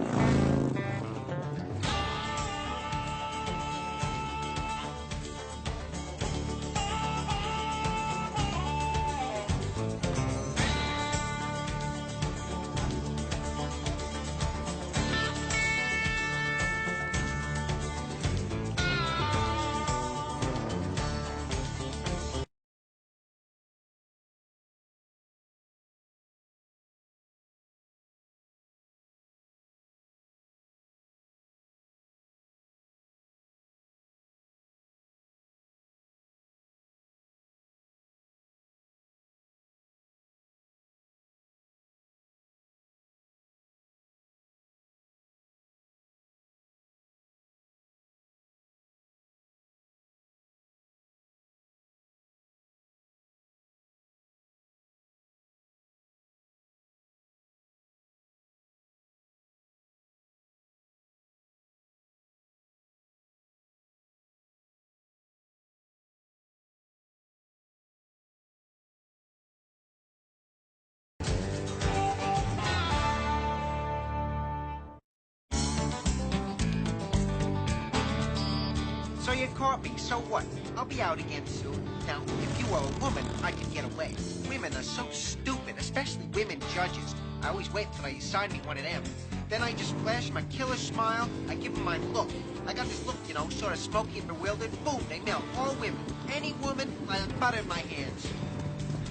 Speaker 20: So you caught me, so what? I'll be out again soon. Now, if you were a woman, I could get away. Women are so stupid, especially women judges. I always wait till they assign me one of them. Then I just flash my killer smile, I give them my look. I got this look, you know, sort of smoky and bewildered. Boom, they melt. All women. Any woman, like butter in my hands.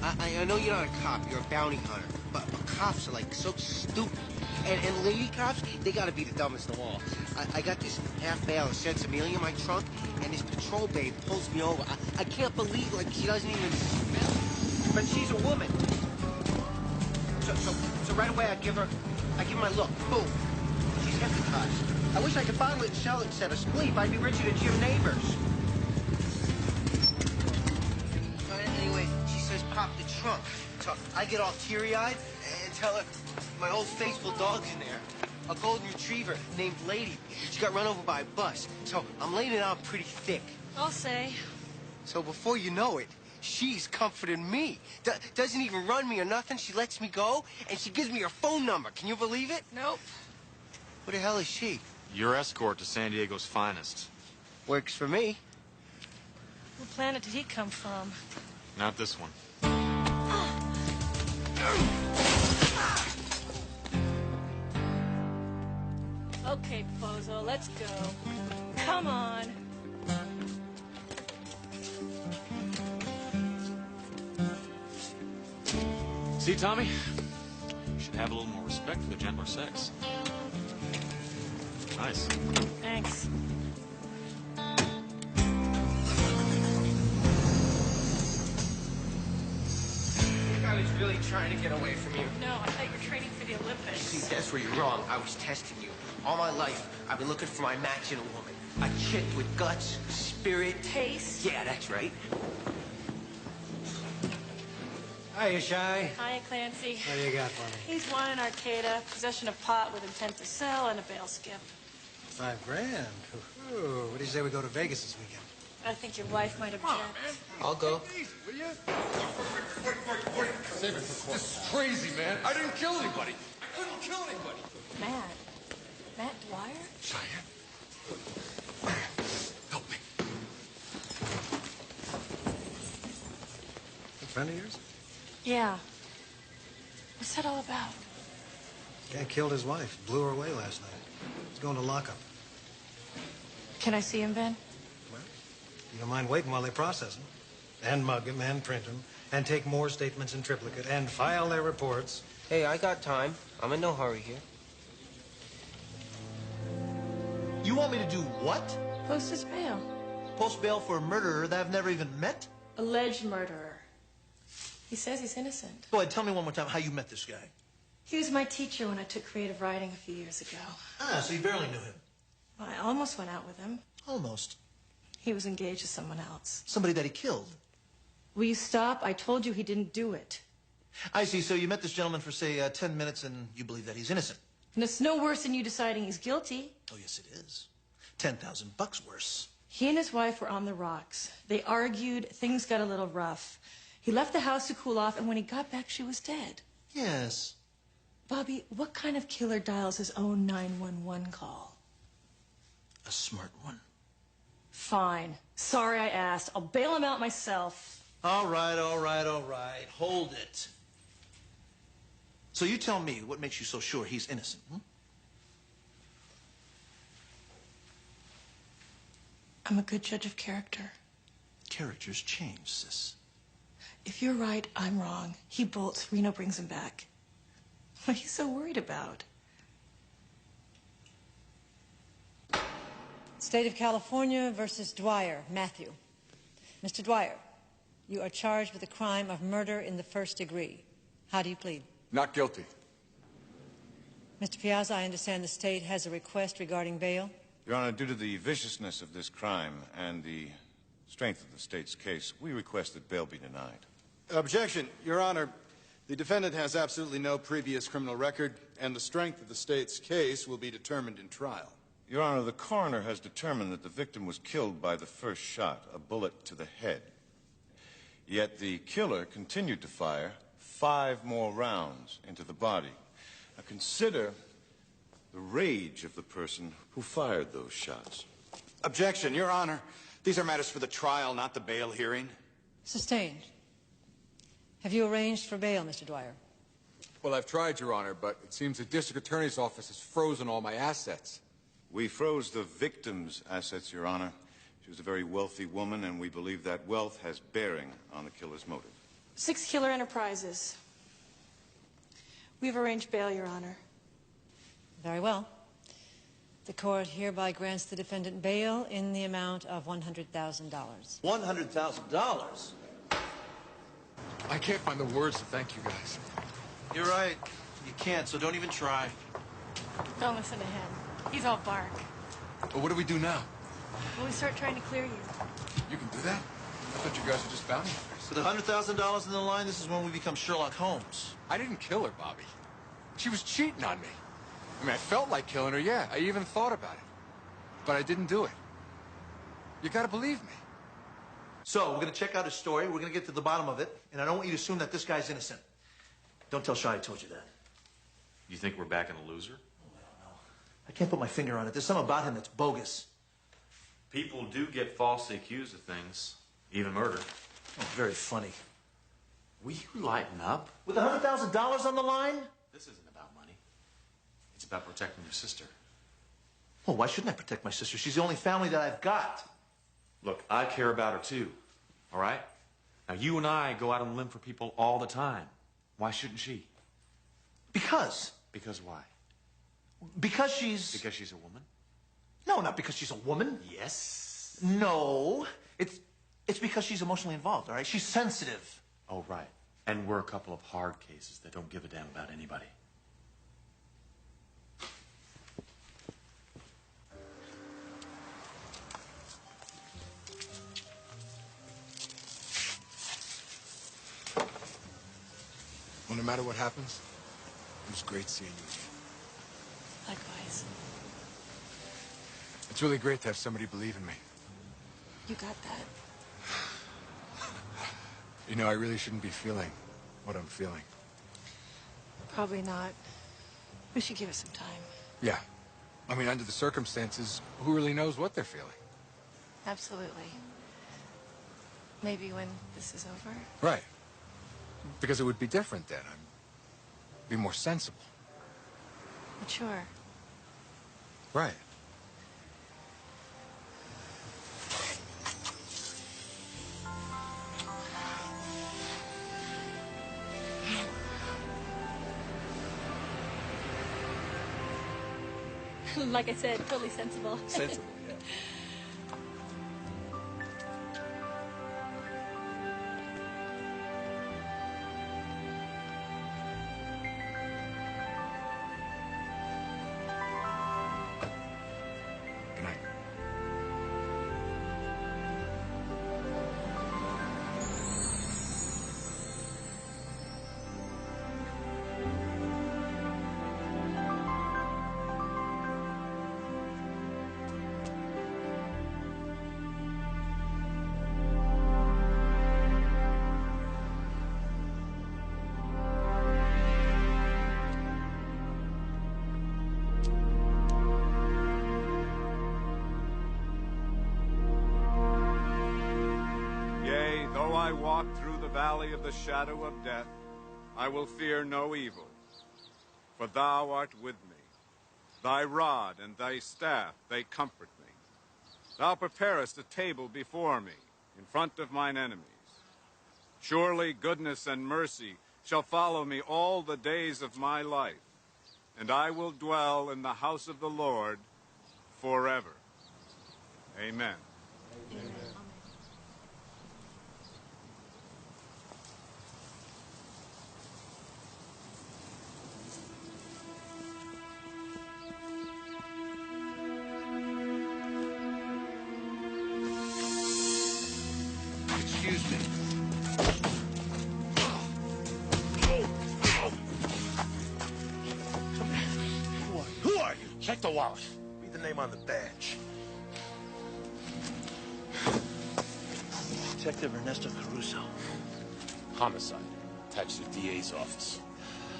Speaker 20: I know you're not a cop, you're a bounty hunter. But cops are, like, so stupid. And lady cops, they gotta be the dumbest of all. I got this half bale of Sensimelia in my trunk, and this patrol babe pulls me over. I can't believe, like, she doesn't even smell. But she's a woman. So right away I give her my look. Boom. She's hypnotized. I wish I could bottle it and sell it instead of spleef. I'd be richer than Jim Neighbors. Anyway, she says pop the trunk. So I get all teary-eyed and tell her my old faithful dog's in there. A golden retriever named Lady. She got run over by a bus. So I'm laying it out pretty thick.
Speaker 15: I'll say.
Speaker 20: So before you know it, she's comforting me. Doesn't even run me or nothing. She lets me go, and she gives me her phone number. Can you believe it?
Speaker 15: Nope.
Speaker 20: Who the hell is she?
Speaker 7: Your escort to San Diego's finest.
Speaker 20: Works for me.
Speaker 15: What planet did he come from?
Speaker 7: Not this one.
Speaker 15: Okay, Bozo, let's go. Come on.
Speaker 7: See, Tommy? You should have a little more respect for the gentler sex. Nice.
Speaker 15: Thanks.
Speaker 20: I was really trying to get away from you.
Speaker 15: No, I thought you were training for the Olympics.
Speaker 20: See, that's where you're wrong. I was testing you. All my life, I've been looking for my match in a woman. A chick with guts, spirit.
Speaker 15: Taste.
Speaker 20: Yeah, that's right.
Speaker 1: Hiya, Chey.
Speaker 15: Hiya, Clancy.
Speaker 1: What do you got for me?
Speaker 15: He's won in Arcata, possession of pot with intent to sell, and a bail skip.
Speaker 1: $5 grand. Ooh, what do you say we go to Vegas this weekend?
Speaker 15: I think your wife might object.
Speaker 20: I'll go.
Speaker 19: Will you? Save it for court. This is crazy, man. I didn't kill anybody. I couldn't kill anybody.
Speaker 15: Matt Dwyer?
Speaker 19: Cheyenne. Help me.
Speaker 1: A friend of yours?
Speaker 15: Yeah. What's that all about?
Speaker 1: Guy killed his wife, blew her away last night. He's going to lockup.
Speaker 15: Can I see him, Ben?
Speaker 1: You don't mind waiting while they process him, and mug him, and print him, and take more statements in triplicate, and file their reports.
Speaker 20: Hey, I got time. I'm in no hurry here.
Speaker 11: You want me to do what?
Speaker 15: Post his bail.
Speaker 11: Post bail for a murderer that I've never even met?
Speaker 15: Alleged murderer. He says he's innocent.
Speaker 11: Go ahead, tell me one more time how you met this guy.
Speaker 15: He was my teacher when I took creative writing a few years ago.
Speaker 11: Ah, so you barely knew him.
Speaker 15: Well, I almost went out with him.
Speaker 11: Almost.
Speaker 15: He was engaged to someone else.
Speaker 11: Somebody that he killed.
Speaker 15: Will you stop? I told you he didn't do it.
Speaker 11: I see. So you met this gentleman for, say, 10 minutes, and you believe that he's innocent.
Speaker 15: And it's no worse than you deciding he's guilty.
Speaker 11: Oh, yes, it is. $10,000 worse.
Speaker 15: He and his wife were on the rocks. They argued. Things got a little rough. He left the house to cool off, and when he got back, she was dead.
Speaker 11: Yes.
Speaker 15: Bobby, what kind of killer dials his own 911 call?
Speaker 11: A smart one.
Speaker 15: Fine. Sorry I asked. I'll bail him out myself.
Speaker 11: All right, all right, all right. Hold it. So you tell me what makes you so sure he's innocent, hmm?
Speaker 15: I'm a good judge of character.
Speaker 11: Characters change, sis.
Speaker 15: If you're right, I'm wrong. He bolts. Reno brings him back. What are you so worried about?
Speaker 21: State of California versus Dwyer. Matthew. Mr. Dwyer, you are charged with the crime of murder in the first degree. How do you plead?
Speaker 22: Not guilty.
Speaker 21: Mr. Piazza, I understand the state has a request regarding bail.
Speaker 23: Your Honor, due to the viciousness of this crime and the strength of the state's case, we request that bail be denied.
Speaker 24: Objection, Your Honor. The defendant has absolutely no previous criminal record, and the strength of the state's case will be determined in trial.
Speaker 23: Your Honor, the coroner has determined that the victim was killed by the first shot, a bullet to the head. Yet the killer continued to fire 5 more rounds into the body. Now consider the rage of the person who fired those shots.
Speaker 22: Objection, Your Honor. These are matters for the trial, not the bail hearing.
Speaker 21: Sustained. Have you arranged for bail, Mr. Dwyer?
Speaker 22: Well, I've tried, Your Honor, but it seems the district attorney's office has frozen all my assets.
Speaker 23: We froze the victim's assets, Your Honor. She was a very wealthy woman, and we believe that wealth has bearing on the killer's motive.
Speaker 15: 6 Killer Enterprises. We've arranged bail, Your Honor.
Speaker 21: Very well. The court hereby grants the defendant bail in the amount of $100,000.
Speaker 11: $100,000?
Speaker 22: I can't find the words to thank you guys.
Speaker 11: You're right. You can't, so don't even try.
Speaker 15: Don't listen to him. He's all bark.
Speaker 22: Well, what do we do now?
Speaker 15: Will we start trying to clear you?
Speaker 22: You can do that? I thought you guys were just bounty hunters.
Speaker 11: With $100,000 in the line, this is when we become Sherlock Holmes.
Speaker 22: I didn't kill her, Bobby. She was cheating on me. I mean, I felt like killing her, yeah. I even thought about it. But I didn't do it. You gotta believe me.
Speaker 11: So, we're gonna check out his story, we're gonna get to the bottom of it, and I don't want you to assume that this guy's innocent. Don't tell Chey I told you that.
Speaker 7: You think we're backing a loser?
Speaker 11: I can't put my finger on it. There's something about him that's bogus.
Speaker 7: People do get falsely accused of things, even murder.
Speaker 11: Oh, very funny.
Speaker 7: Will you lighten up?
Speaker 11: With $100,000 on the line?
Speaker 7: This isn't about money. It's about protecting your sister.
Speaker 11: Well, why shouldn't I protect my sister? She's the only family that I've got.
Speaker 7: Look, I care about her too, all right? Now, you and I go out on a limb for people all the time. Why shouldn't she?
Speaker 11: Because.
Speaker 7: Because why?
Speaker 11: Because she's...
Speaker 7: Because she's a woman?
Speaker 11: No, not because she's a woman.
Speaker 7: Yes.
Speaker 11: No. It's because she's emotionally involved, all right? She's sensitive.
Speaker 7: Oh, right. And we're a couple of hard cases that don't give a damn about anybody.
Speaker 22: Well, no matter what happens, it was great seeing you again.
Speaker 15: Likewise.
Speaker 22: It's really great to have somebody believe in me.
Speaker 15: You got that.
Speaker 22: You know, I really shouldn't be feeling what I'm feeling.
Speaker 15: Probably not. We should give it some time.
Speaker 22: Yeah. I mean, under the circumstances, who really knows what they're feeling?
Speaker 15: Absolutely. Maybe when this is over.
Speaker 22: Right. Because it would be different then. I'd be more sensible.
Speaker 15: Mature.
Speaker 22: Right.
Speaker 15: Like I said, totally sensible.
Speaker 22: Sensible, yeah. Good night.
Speaker 3: I walk through the valley of the shadow of death, I will fear no evil, for thou art with me. Thy rod and thy staff, they comfort me. Thou preparest a table before me, in front of mine enemies. Surely goodness and mercy shall follow me all the days of my life, and I will dwell in the house of the Lord forever. Amen.
Speaker 15: Amen.
Speaker 11: Excuse me.
Speaker 6: Who are you? Check the wallet. Read the name on the badge.
Speaker 11: Detective Ernesto Caruso.
Speaker 6: Homicide. Attached to the DA's office.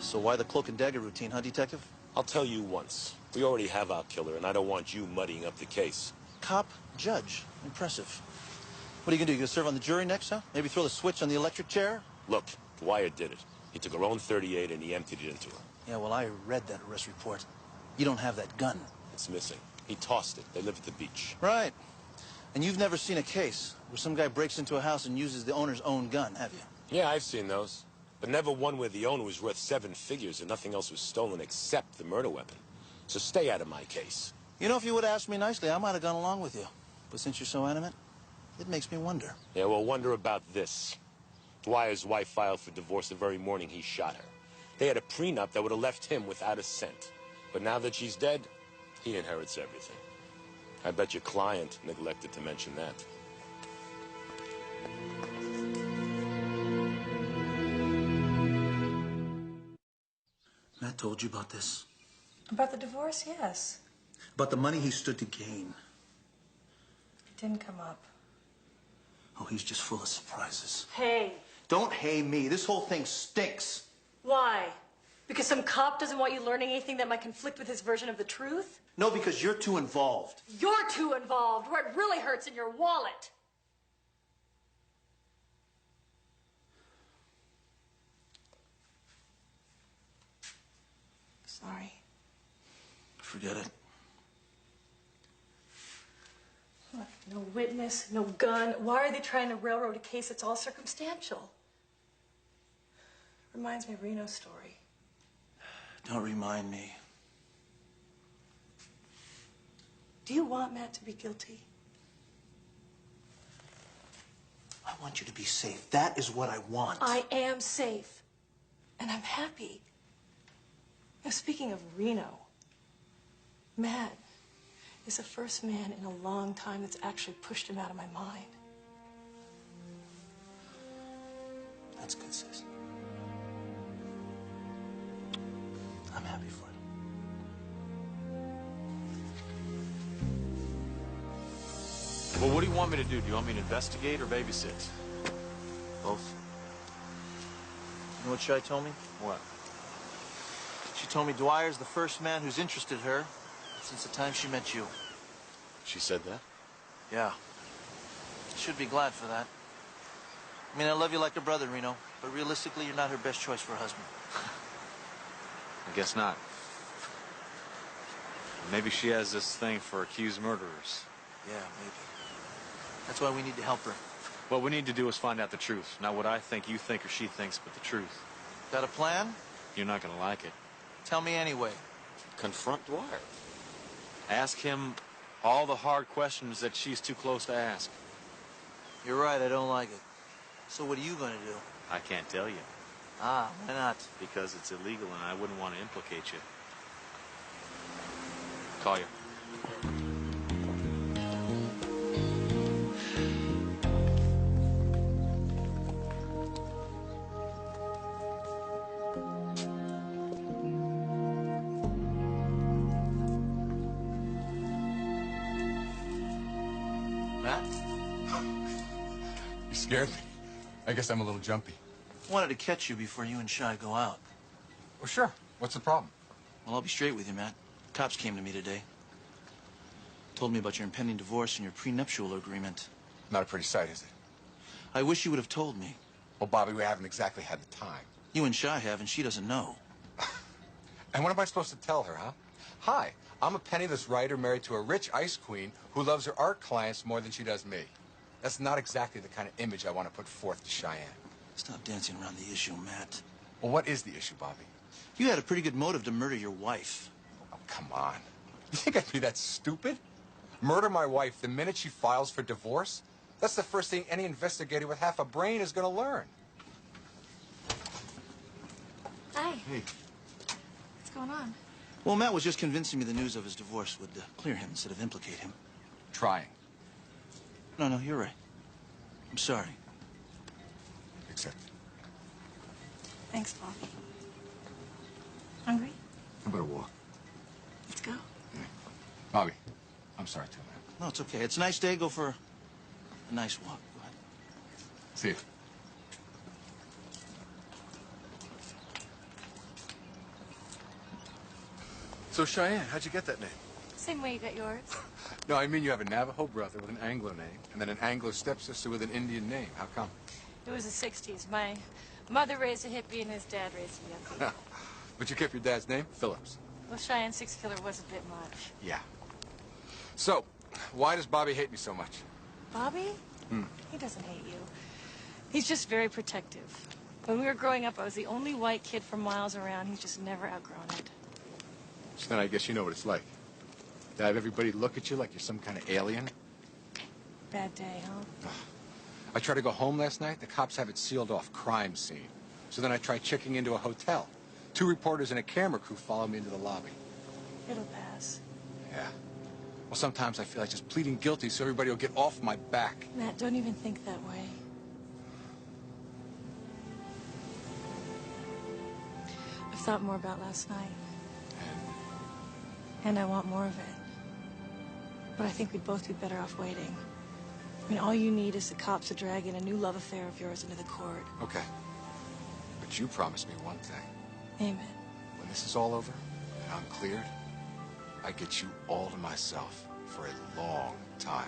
Speaker 11: So why the cloak and dagger routine, huh, Detective?
Speaker 6: I'll tell you once. We already have our killer, and I don't want you muddying up the case.
Speaker 11: Cop, judge. Impressive. What are you gonna do? You gonna serve on the jury next, huh? Maybe throw the switch on the electric chair?
Speaker 6: Look, Dwyer did it. He took her own .38 and he emptied it into her.
Speaker 11: Yeah, well, I read that arrest report. You don't have that gun.
Speaker 6: It's missing. He tossed it. They live at the beach.
Speaker 11: Right. And you've never seen a case where some guy breaks into a house and uses the owner's own gun, have you?
Speaker 6: Yeah, I've seen those. But never one where the owner was worth 7 figures and nothing else was stolen except the murder weapon. So stay out of my case.
Speaker 11: You know, if you would have asked me nicely, I might have gone along with you. But since you're so adamant, it makes me wonder.
Speaker 6: Yeah, well, wonder about this. Dwyer's wife filed for divorce the very morning he shot her. They had a prenup that would have left him without a cent. But now that she's dead, he inherits everything. I bet your client neglected to mention that.
Speaker 11: Matt told you about this?
Speaker 15: About the divorce, yes.
Speaker 11: About the money he stood to gain?
Speaker 15: It didn't come up.
Speaker 11: Oh, he's just full of surprises.
Speaker 15: Hey.
Speaker 11: Don't hey me. This whole thing stinks.
Speaker 15: Why? Because some cop doesn't want you learning anything that might conflict with his version of the truth?
Speaker 11: No, because you're too involved.
Speaker 15: You're too involved. Where it really hurts in your wallet. Sorry.
Speaker 11: Forget it.
Speaker 15: What? No witness, no gun. Why are they trying to railroad a case that's all circumstantial? Reminds me of Reno's story.
Speaker 11: Don't remind me.
Speaker 15: Do you want Matt to be guilty?
Speaker 11: I want you to be safe. That is what I want.
Speaker 15: I am safe. And I'm happy. Now, speaking of Reno, Matt is the first man in a long time that's actually pushed him out of my mind.
Speaker 11: That's good, sis. I'm happy for you.
Speaker 7: Well, what do you want me to do? Do you want me to investigate or babysit?
Speaker 11: Both. You know what Chey told me?
Speaker 7: What?
Speaker 11: She told me Dwyer's the first man who's interested her since the time she met you.
Speaker 7: She said that?
Speaker 11: Yeah. Should be glad for that. I mean, I love you like a brother, Reno, but realistically, you're not her best choice for a husband.
Speaker 7: I guess not. Maybe she has this thing for accused murderers.
Speaker 11: Yeah, maybe. That's why we need to help her.
Speaker 7: What we need to do is find out the truth. Not what I think, you think, or she thinks, but the truth.
Speaker 11: Got a plan?
Speaker 7: You're not gonna like it.
Speaker 11: Tell me anyway.
Speaker 7: Confront Dwyer. Ask him all the hard questions that she's too close to ask.
Speaker 11: You're right, I don't like it. So what are you gonna do?
Speaker 7: I can't tell you.
Speaker 11: Ah, why not?
Speaker 7: Because it's illegal and I wouldn't want to implicate you. Call you.
Speaker 11: Matt?
Speaker 22: You scared me. I guess I'm a little jumpy.
Speaker 11: Wanted to catch you before you and Chey go out.
Speaker 22: Well, sure. What's the problem?
Speaker 11: Well, I'll be straight with you, Matt. Cops came to me today. Told me about your impending divorce and your prenuptial agreement.
Speaker 22: Not a pretty sight, is it?
Speaker 11: I wish you would have told me.
Speaker 22: Well, Bobby, we haven't exactly had the time.
Speaker 11: You and Chey have, and she doesn't know.
Speaker 22: And what am I supposed to tell her, huh? Hi, I'm a penniless writer married to a rich ice queen who loves her art clients more than she does me. That's not exactly the kind of image I want to put forth to Cheyenne.
Speaker 11: Stop dancing around the issue, Matt.
Speaker 22: Well, what is the issue, Bobby?
Speaker 11: You had a pretty good motive to murder your wife.
Speaker 22: Oh, come on. You think I'd be that stupid? Murder my wife the minute she files for divorce? That's the first thing any investigator with half a brain is going to learn.
Speaker 15: Hi.
Speaker 22: Hey.
Speaker 15: What's going on?
Speaker 11: Well, Matt was just convincing me the news of his divorce would clear him instead of implicate him.
Speaker 22: Trying.
Speaker 11: No, you're right. I'm sorry.
Speaker 22: Accept.
Speaker 15: Thanks, Bobby. Hungry?
Speaker 22: How about a walk?
Speaker 15: Let's go.
Speaker 22: Yeah. Bobby, I'm sorry too, man.
Speaker 11: No, it's okay. It's a nice day. Go for a nice walk. Go ahead.
Speaker 22: See you. So, Cheyenne, how'd you get that name?
Speaker 15: Same way you got yours.
Speaker 22: No, I mean you have a Navajo brother with an Anglo name, and then an Anglo stepsister with an Indian name. How come?
Speaker 15: It was the 60s. My mother raised a hippie and his dad raised a yuppie.
Speaker 22: But you kept your dad's name? Phillips.
Speaker 15: Well, Cheyenne Six Killer was a bit much.
Speaker 22: Yeah. So, why does Bobby hate me so much?
Speaker 15: Bobby? He doesn't hate you. He's just very protective. When we were growing up, I was the only white kid for miles around. He's just never outgrown it.
Speaker 22: So then I guess you know what it's like. To have everybody look at you like you're some kind of alien.
Speaker 15: Bad day, huh?
Speaker 22: I tried to go home last night. The cops have it sealed off, crime scene. So then I tried checking into a hotel. 2 reporters and a camera crew followed me into the lobby.
Speaker 15: It'll pass.
Speaker 22: Yeah. Well, sometimes I feel like just pleading guilty so everybody will get off my back.
Speaker 15: Matt, don't even think that way. I've thought more about last night. And I want more of it. But I think we'd both be better off waiting. I mean, all you need is the cops to drag in a new love affair of yours into the court.
Speaker 22: Okay. But you promised me one thing.
Speaker 15: Amen.
Speaker 22: When this is all over and I'm cleared, I get you all to myself for a long time.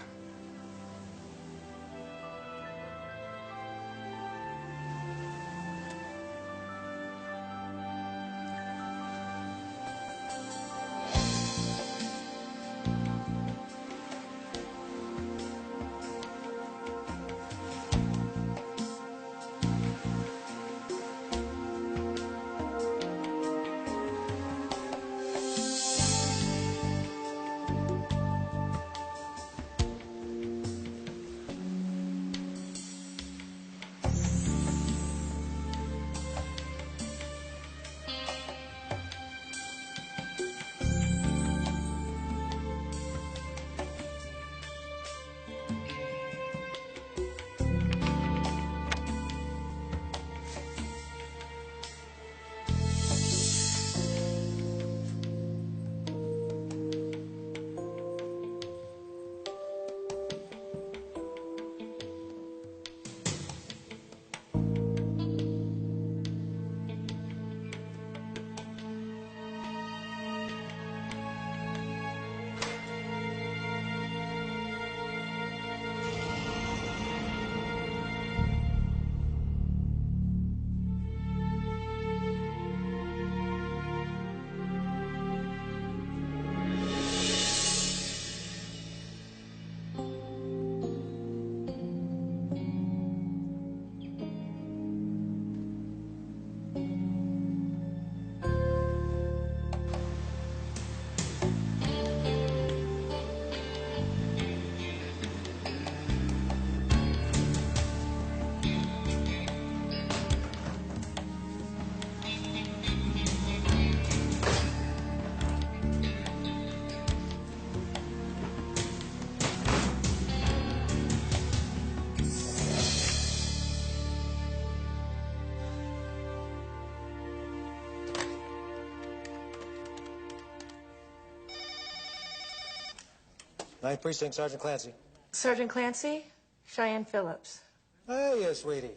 Speaker 1: Ninth Precinct, Sergeant Clancy.
Speaker 15: Sergeant Clancy, Cheyenne Phillips.
Speaker 1: Hey, sweetie.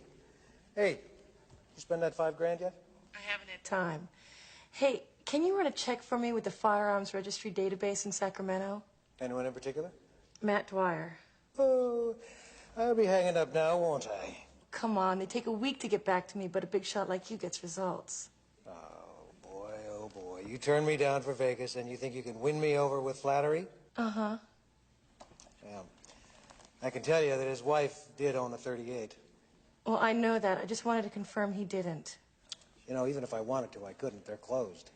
Speaker 1: Hey, you spend that $5 yet?
Speaker 15: I haven't had time. Hey, can you run a check for me with the firearms registry database in Sacramento?
Speaker 1: Anyone in particular?
Speaker 15: Matt Dwyer.
Speaker 1: Oh, I'll be hanging up now, won't I?
Speaker 15: Come on, they take a week to get back to me, but a big shot like you gets results.
Speaker 1: Oh, boy. You turned me down for Vegas, and you think you can win me over with flattery?
Speaker 15: Uh-huh.
Speaker 1: Well, I can tell you that his wife did own a 38.
Speaker 15: Well, I know that. I just wanted to confirm he didn't.
Speaker 1: You know, even if I wanted to, I couldn't. They're closed.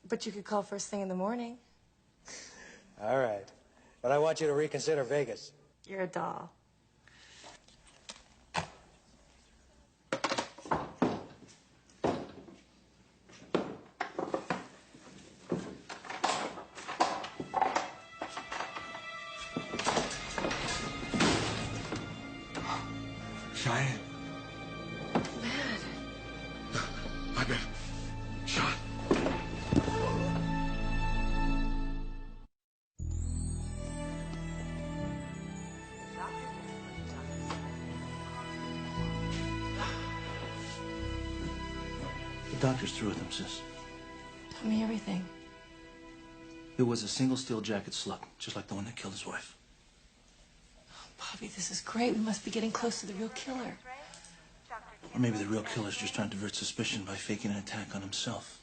Speaker 15: But you could call first thing in the morning.
Speaker 1: All right. But I want you to reconsider Vegas.
Speaker 15: You're a doll.
Speaker 19: Cheyenne.
Speaker 15: Mad.
Speaker 19: I've been shot.
Speaker 11: The doctor's through with him, sis.
Speaker 15: Tell me everything.
Speaker 11: It was a single steel jacket slug, just like the one that killed his wife.
Speaker 15: Bobby, this is great. We must be getting close to the real killer.
Speaker 11: Or maybe the real killer's just trying to divert suspicion by faking an attack on himself.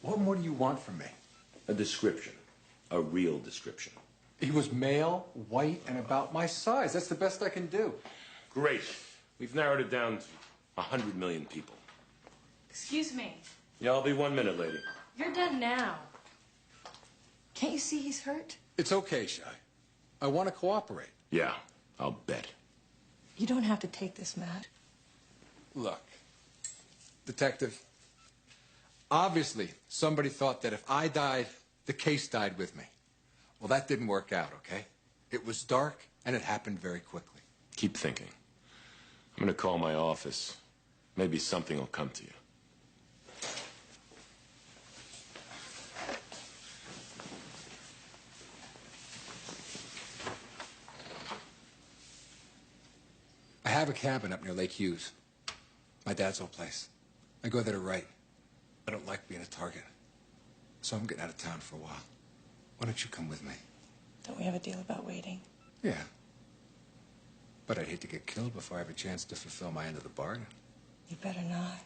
Speaker 22: What more do you want from me?
Speaker 6: A description. A real description.
Speaker 22: He was male, white, and about my size. That's the best I can do.
Speaker 6: Great. We've narrowed it down to 100 million people.
Speaker 15: Excuse me.
Speaker 6: Yeah, I'll be 1 minute, lady.
Speaker 15: You're done now. Can't you see he's hurt?
Speaker 22: It's okay, Chey. I want to cooperate.
Speaker 6: Yeah, I'll bet.
Speaker 15: You don't have to take this, Matt.
Speaker 22: Look, detective, obviously somebody thought that if I died, the case died with me. Well, that didn't work out, okay? It was dark, and it happened very quickly.
Speaker 6: Keep thinking. I'm gonna call my office. Maybe something will come to you.
Speaker 22: I have a cabin up near Lake Hughes. My dad's old place. I go there to write. I don't like being a target. So I'm getting out of town for a while. Why don't you come with me?
Speaker 15: Don't we have a deal about waiting?
Speaker 22: Yeah. But I'd hate to get killed before I have a chance to fulfill my end of the bargain.
Speaker 15: You better not.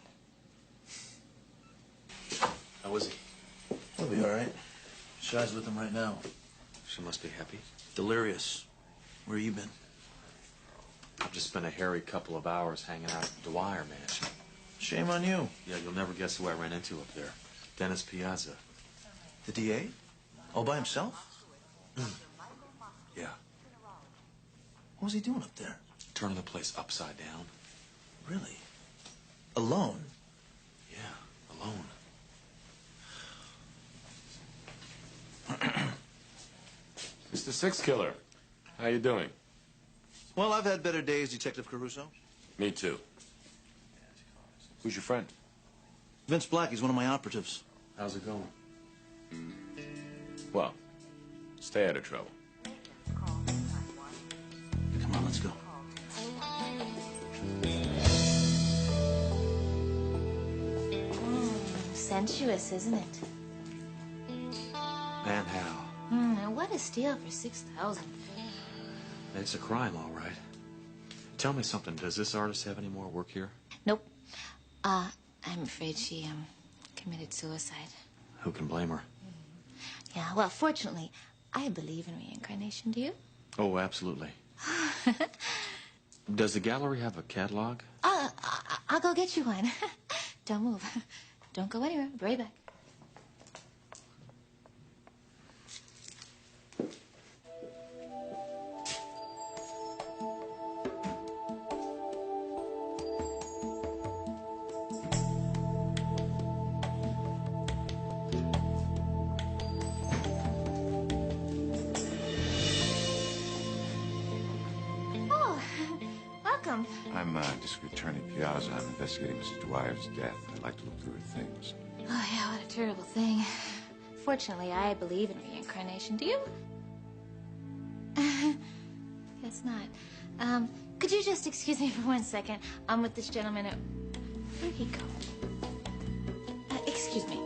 Speaker 7: How is he?
Speaker 11: He'll be all right. Chey's with him right now.
Speaker 7: She must be happy.
Speaker 11: Delirious. Where you been?
Speaker 7: I've just spent a hairy couple of hours hanging out at the Dwyer mansion.
Speaker 11: Shame on you.
Speaker 7: Yeah, you'll never guess who I ran into up there. Dennis Piazza.
Speaker 11: The DA? All by himself?
Speaker 7: Yeah.
Speaker 11: What was he doing up there?
Speaker 7: Turning the place upside down.
Speaker 11: Really? Alone?
Speaker 7: Yeah, alone.
Speaker 6: Mr. Six Killer, how you doing?
Speaker 11: Well, I've had better days, Detective Caruso.
Speaker 6: Me too. Who's your friend?
Speaker 11: Vince Black, he's one of my operatives.
Speaker 7: How's it going?
Speaker 6: Well, stay out of trouble.
Speaker 11: Come on, let's go.
Speaker 8: Sensuous, isn't it?
Speaker 7: And how?
Speaker 8: Now what a steal for 6,000.
Speaker 7: It's a crime, all right. Tell me something. Does this artist have any more work here?
Speaker 8: Nope. I'm afraid she committed suicide.
Speaker 7: Who can blame her?
Speaker 8: Yeah, well, fortunately, I believe in reincarnation. Do you?
Speaker 7: Oh, absolutely. Does the gallery have a catalog?
Speaker 8: I'll go get you one. Don't move. Don't go anywhere. I'll be right back. Oh, welcome.
Speaker 23: I'm District Attorney Piazza. I'm investigating Mrs. Dwyer's death. I'd like to look through her things.
Speaker 8: Oh, yeah, what a terrible thing. Fortunately, I believe in reincarnation. Do you? Guess not. Could you just excuse me for 1 second? I'm with this gentleman at... Where'd he go? Excuse me.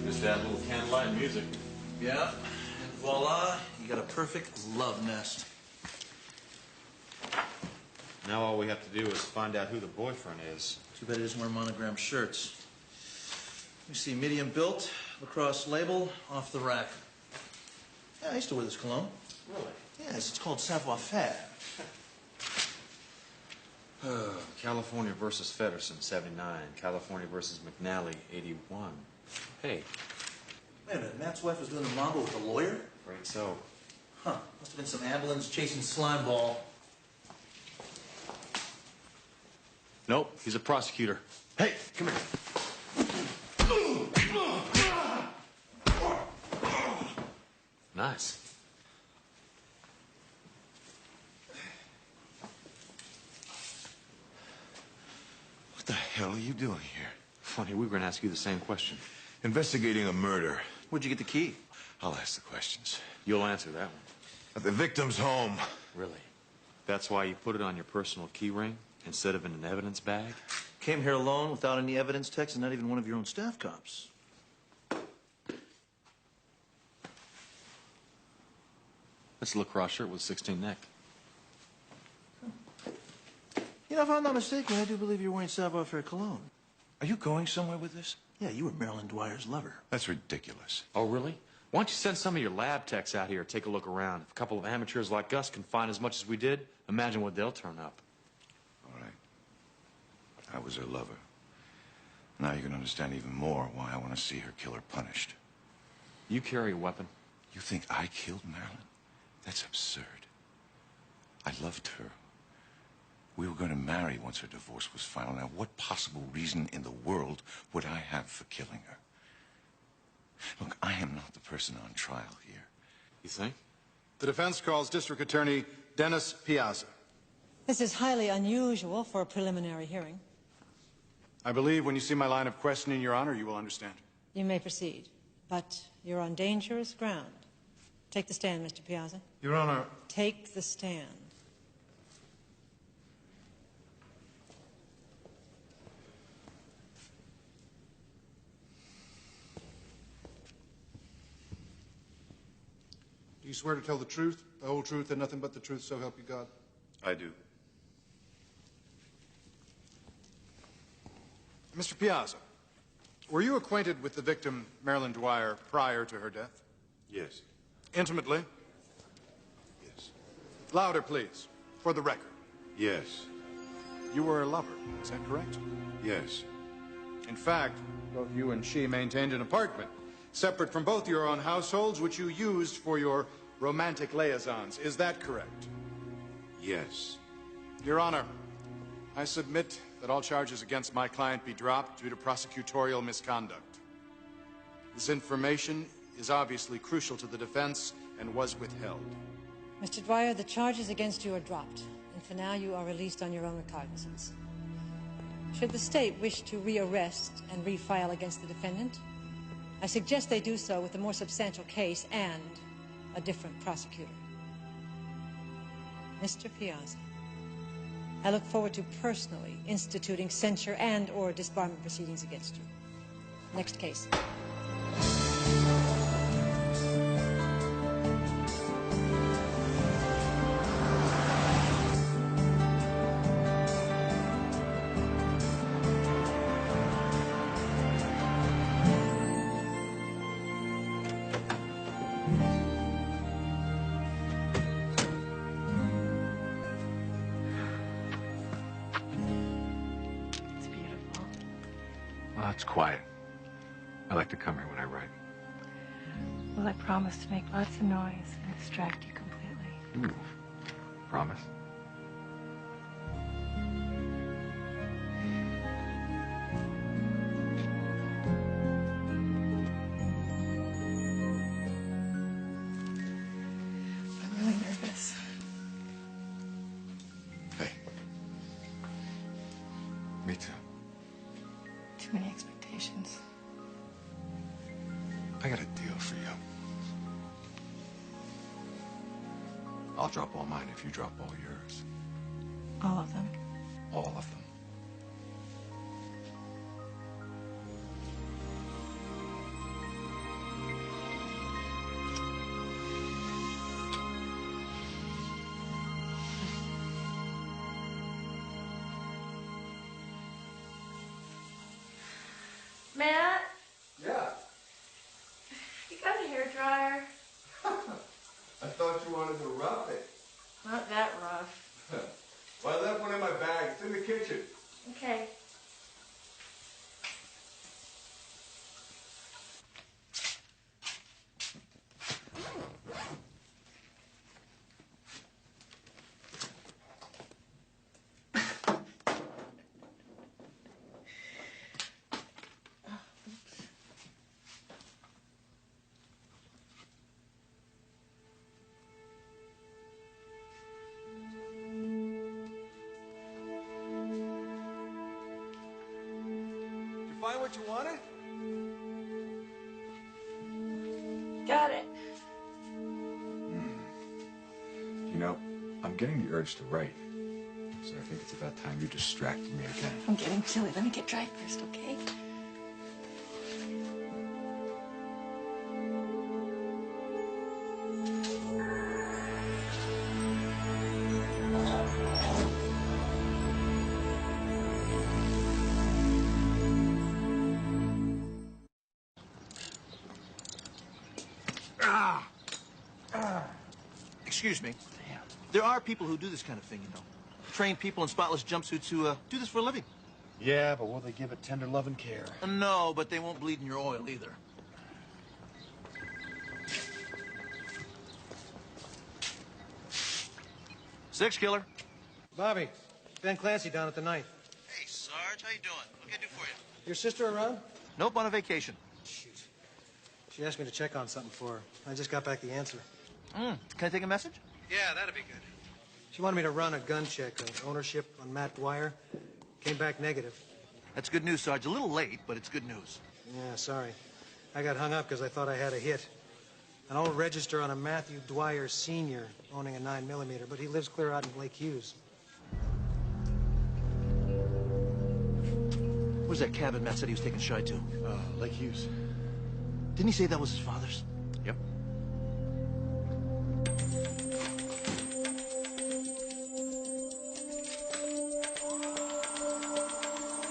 Speaker 7: Just that little candlelight music.
Speaker 11: Yeah, and voila, you got a perfect love nest.
Speaker 7: Now all we have to do is find out who the boyfriend is.
Speaker 11: Too bad he doesn't wear monogram shirts. Let me see, medium built, lacrosse label, off the rack. Yeah, I used to wear this cologne.
Speaker 7: Really?
Speaker 11: Yes, it's called Savoir Faire.
Speaker 7: California versus Feddersen, 79. California versus McNally, 81. Hey.
Speaker 11: Wait a minute, Matt's wife was doing the mambo with a lawyer?
Speaker 7: Right so.
Speaker 11: Huh, must have been some ambulance chasing slime ball.
Speaker 7: Nope, he's a prosecutor.
Speaker 11: Hey, come here.
Speaker 7: Nice.
Speaker 19: What the hell are you doing here?
Speaker 7: Funny, we were going to ask you the same question.
Speaker 19: Investigating a murder.
Speaker 11: Where'd you get the key?
Speaker 19: I'll ask the questions.
Speaker 7: You'll answer that one.
Speaker 19: At the victim's home.
Speaker 7: Really? That's why you put it on your personal key ring instead of in an evidence bag?
Speaker 11: Came here alone without any evidence text and not even one of your own staff cops.
Speaker 7: That's a lacrosse shirt with 16 neck.
Speaker 11: You know, if I'm not mistaken, I do believe you're wearing Savoir Faire cologne.
Speaker 19: Are you going somewhere with this?
Speaker 11: Yeah, you were Marilyn Dwyer's lover.
Speaker 19: That's ridiculous.
Speaker 7: Oh, really? Why don't you send some of your lab techs out here to take a look around? If a couple of amateurs like us can find as much as we did, imagine what they'll turn up.
Speaker 19: All right. I was her lover. Now you can understand even more why I want to see her killer punished.
Speaker 7: You carry a weapon?
Speaker 19: You think I killed Marilyn? That's absurd. I loved her. We were going to marry once her divorce was final. Now, what possible reason in the world would I have for killing her? Look, I am not the person on trial here.
Speaker 7: You think?
Speaker 24: The defense calls District Attorney Dennis Piazza.
Speaker 21: This is highly unusual for a preliminary hearing.
Speaker 24: I believe when you see my line of questioning, Your Honor, you will understand.
Speaker 21: You may proceed, but you're on dangerous ground. Take the stand, Mr. Piazza.
Speaker 24: Your Honor.
Speaker 21: Take the stand.
Speaker 24: Do you swear to tell the truth, the whole truth, and nothing but the truth, so help you God?
Speaker 23: I do.
Speaker 24: Mr. Piazza, were you acquainted with the victim, Marilyn Dwyer, prior to her death?
Speaker 23: Yes.
Speaker 24: Intimately?
Speaker 23: Yes.
Speaker 24: Louder, please, for the record.
Speaker 23: Yes.
Speaker 24: You were a lover, is that correct?
Speaker 23: Yes.
Speaker 24: In fact, both you and she maintained an apartment, separate from both your own households, which you used for your romantic liaisons. Is that correct?
Speaker 23: Yes.
Speaker 24: Your Honor, I submit that all charges against my client be dropped due to prosecutorial misconduct. This information is obviously crucial to the defense and was withheld.
Speaker 21: Mr. Dwyer, the charges against you are dropped, and for now you are released on your own recognizance. Should the state wish to rearrest and refile against the defendant, I suggest they do so with a more substantial case and a different prosecutor. Mr. Piazza, I look forward to personally instituting censure and/or disbarment proceedings against you. Next case.
Speaker 19: Well, it's quiet. I like to come here when I write.
Speaker 15: Well, I promise to make lots of noise and distract you completely.
Speaker 19: Ooh. Promise?
Speaker 15: I'm really nervous.
Speaker 19: Hey. Me too.
Speaker 15: Too many expectations.
Speaker 19: I got a deal for you. I'll drop all mine if you drop all yours.
Speaker 15: All of them.
Speaker 19: All of them.
Speaker 15: dryer?
Speaker 22: I thought you wanted to rough it.
Speaker 15: Not that rough.
Speaker 22: Well, I left one in my bag. It's in the kitchen.
Speaker 15: Okay.
Speaker 1: Find what you wanted?
Speaker 15: Got it.
Speaker 22: You know, I'm getting the urge to write. So I think it's about time you distracted me again.
Speaker 15: I'm getting chilly. Let me get dry first, okay?
Speaker 11: Excuse me. There are people who do this kind of thing, you know. Trained people in spotless jumpsuits who do this for a living.
Speaker 12: Yeah, but will they give it tender love and care?
Speaker 11: No, but they won't bleed in your oil either. Six, killer.
Speaker 1: Bobby, Ben Clancy down at the Ninth.
Speaker 11: Hey, Sarge, how you doing? What can I do for you?
Speaker 1: Your sister around?
Speaker 11: Nope, on a vacation.
Speaker 1: Shoot. She asked me to check on something for her. I just got back the answer.
Speaker 11: Can I take a message?
Speaker 1: Yeah, that'd be good. She wanted me to run a gun check on ownership on Matt Dwyer. Came back negative.
Speaker 11: That's good news, Sarge. A little late, but it's good news.
Speaker 1: Yeah, sorry. I got hung up because I thought I had a hit. An old register on a Matthew Dwyer Sr. owning a 9mm, but he lives clear out in Lake Hughes.
Speaker 11: Where's that cabin Matt said he was taking Chey to?
Speaker 12: Lake Hughes.
Speaker 11: Didn't he say that was his father's?
Speaker 12: Yep.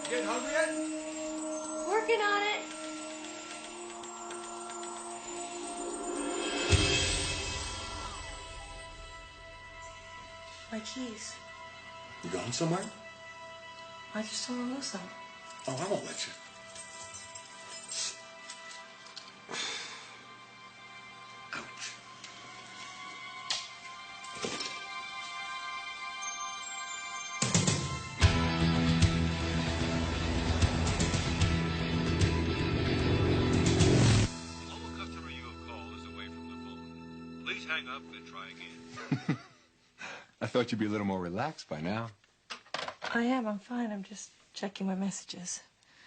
Speaker 22: Getting hungry yet?
Speaker 15: Working on it. My keys.
Speaker 12: You going somewhere?
Speaker 15: I just don't lose them.
Speaker 12: Oh, I won't let you. Ouch.
Speaker 13: Mobile customer you have called is away from the phone. Please hang up and try again.
Speaker 22: I thought you'd be a little more relaxed by now.
Speaker 15: I am. I'm fine. I'm just checking my messages.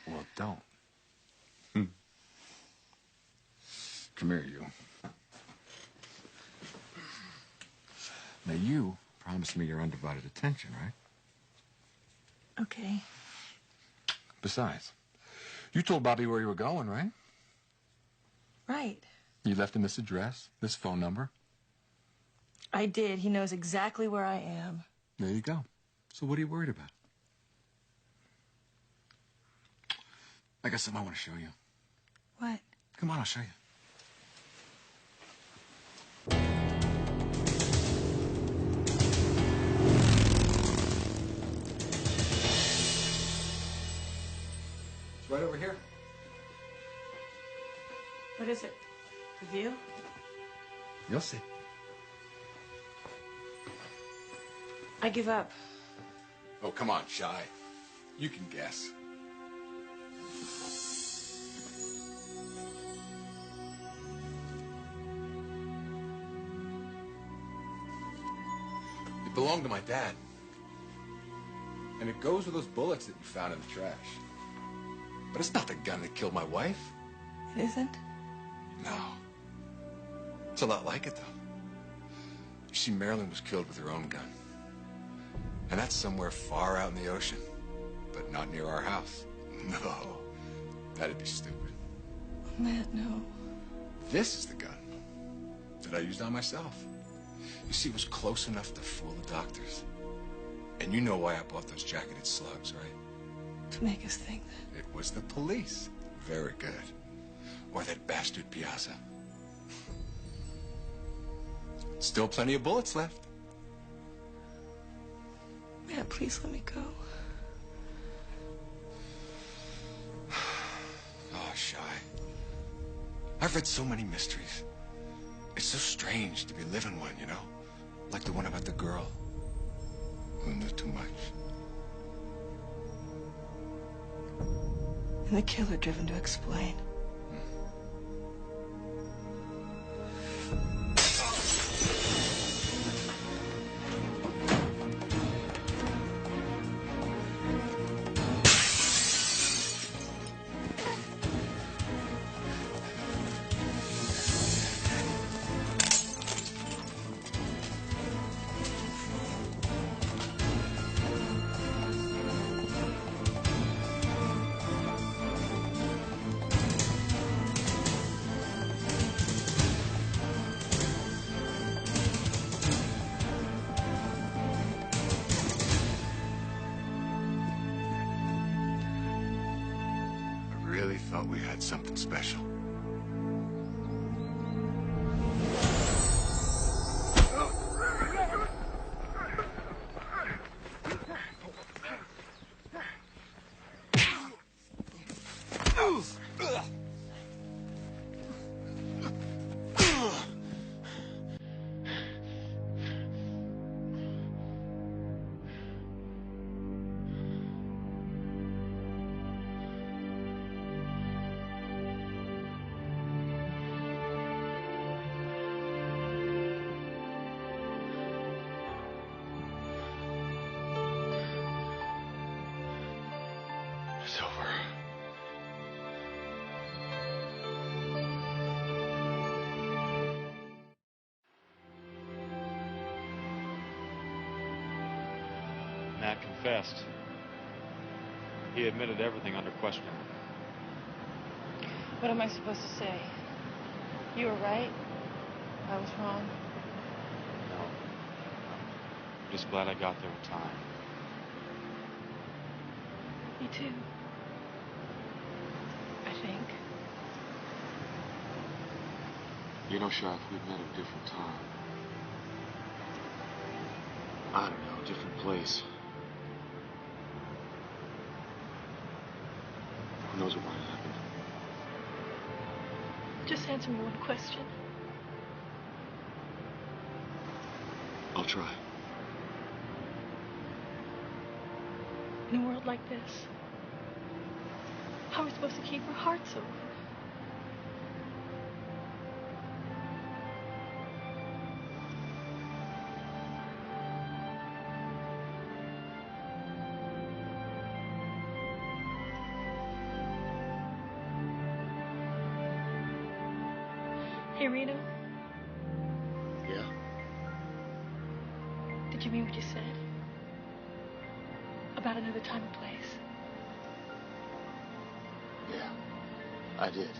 Speaker 22: Well, don't. Come here, you. Now, you promised me your undivided attention, right?
Speaker 15: Okay.
Speaker 22: Besides, you told Bobby where you were going, right?
Speaker 15: Right.
Speaker 22: You left him this address, this phone number.
Speaker 15: I did. He knows exactly where I am.
Speaker 22: There you go. So what are you worried about? I got something I want to show you.
Speaker 15: What?
Speaker 22: Come on, I'll show you. It's right over here.
Speaker 15: What is it? The view?
Speaker 22: You'll see.
Speaker 15: I give up.
Speaker 22: Oh, come on, Chey. You can guess. It belonged to my dad. And it goes with those bullets that you found in the trash. But it's not the gun that killed my wife.
Speaker 15: It isn't?
Speaker 22: No. It's a lot like it, though. You see, Marilyn was killed with her own gun. And that's somewhere far out in the ocean, but not near our house. No, that'd be stupid.
Speaker 15: Matt, no.
Speaker 22: This is the gun that I used on myself. You see, it was close enough to fool the doctors. And you know why I bought those jacketed slugs, right?
Speaker 15: To make us think that.
Speaker 22: It was the police. Very good. Or that bastard Piazza.
Speaker 19: Still plenty of bullets left.
Speaker 15: Matt, please let me go.
Speaker 19: Oh, Chey. I've read so many mysteries. It's so strange to be living one, you know? Like the one about the girl who knew too much.
Speaker 15: And the killer driven to explain.
Speaker 19: I really thought we had something special. It's over.
Speaker 7: Matt confessed. He admitted everything under questioning.
Speaker 15: What am I supposed to say? You were right. I was wrong.
Speaker 7: No. I'm just glad I got there in time.
Speaker 15: Me too. I think.
Speaker 7: You know, Chey, if we'd met at a different time, I don't know, different place. Who knows what might have happened?
Speaker 15: Just answer me one question.
Speaker 7: I'll try.
Speaker 15: In a world like this, how are we supposed to keep our hearts open? Hey, Reno.
Speaker 7: Yeah?
Speaker 15: Did you mean what you said? About another time and place?
Speaker 7: Yeah, I did.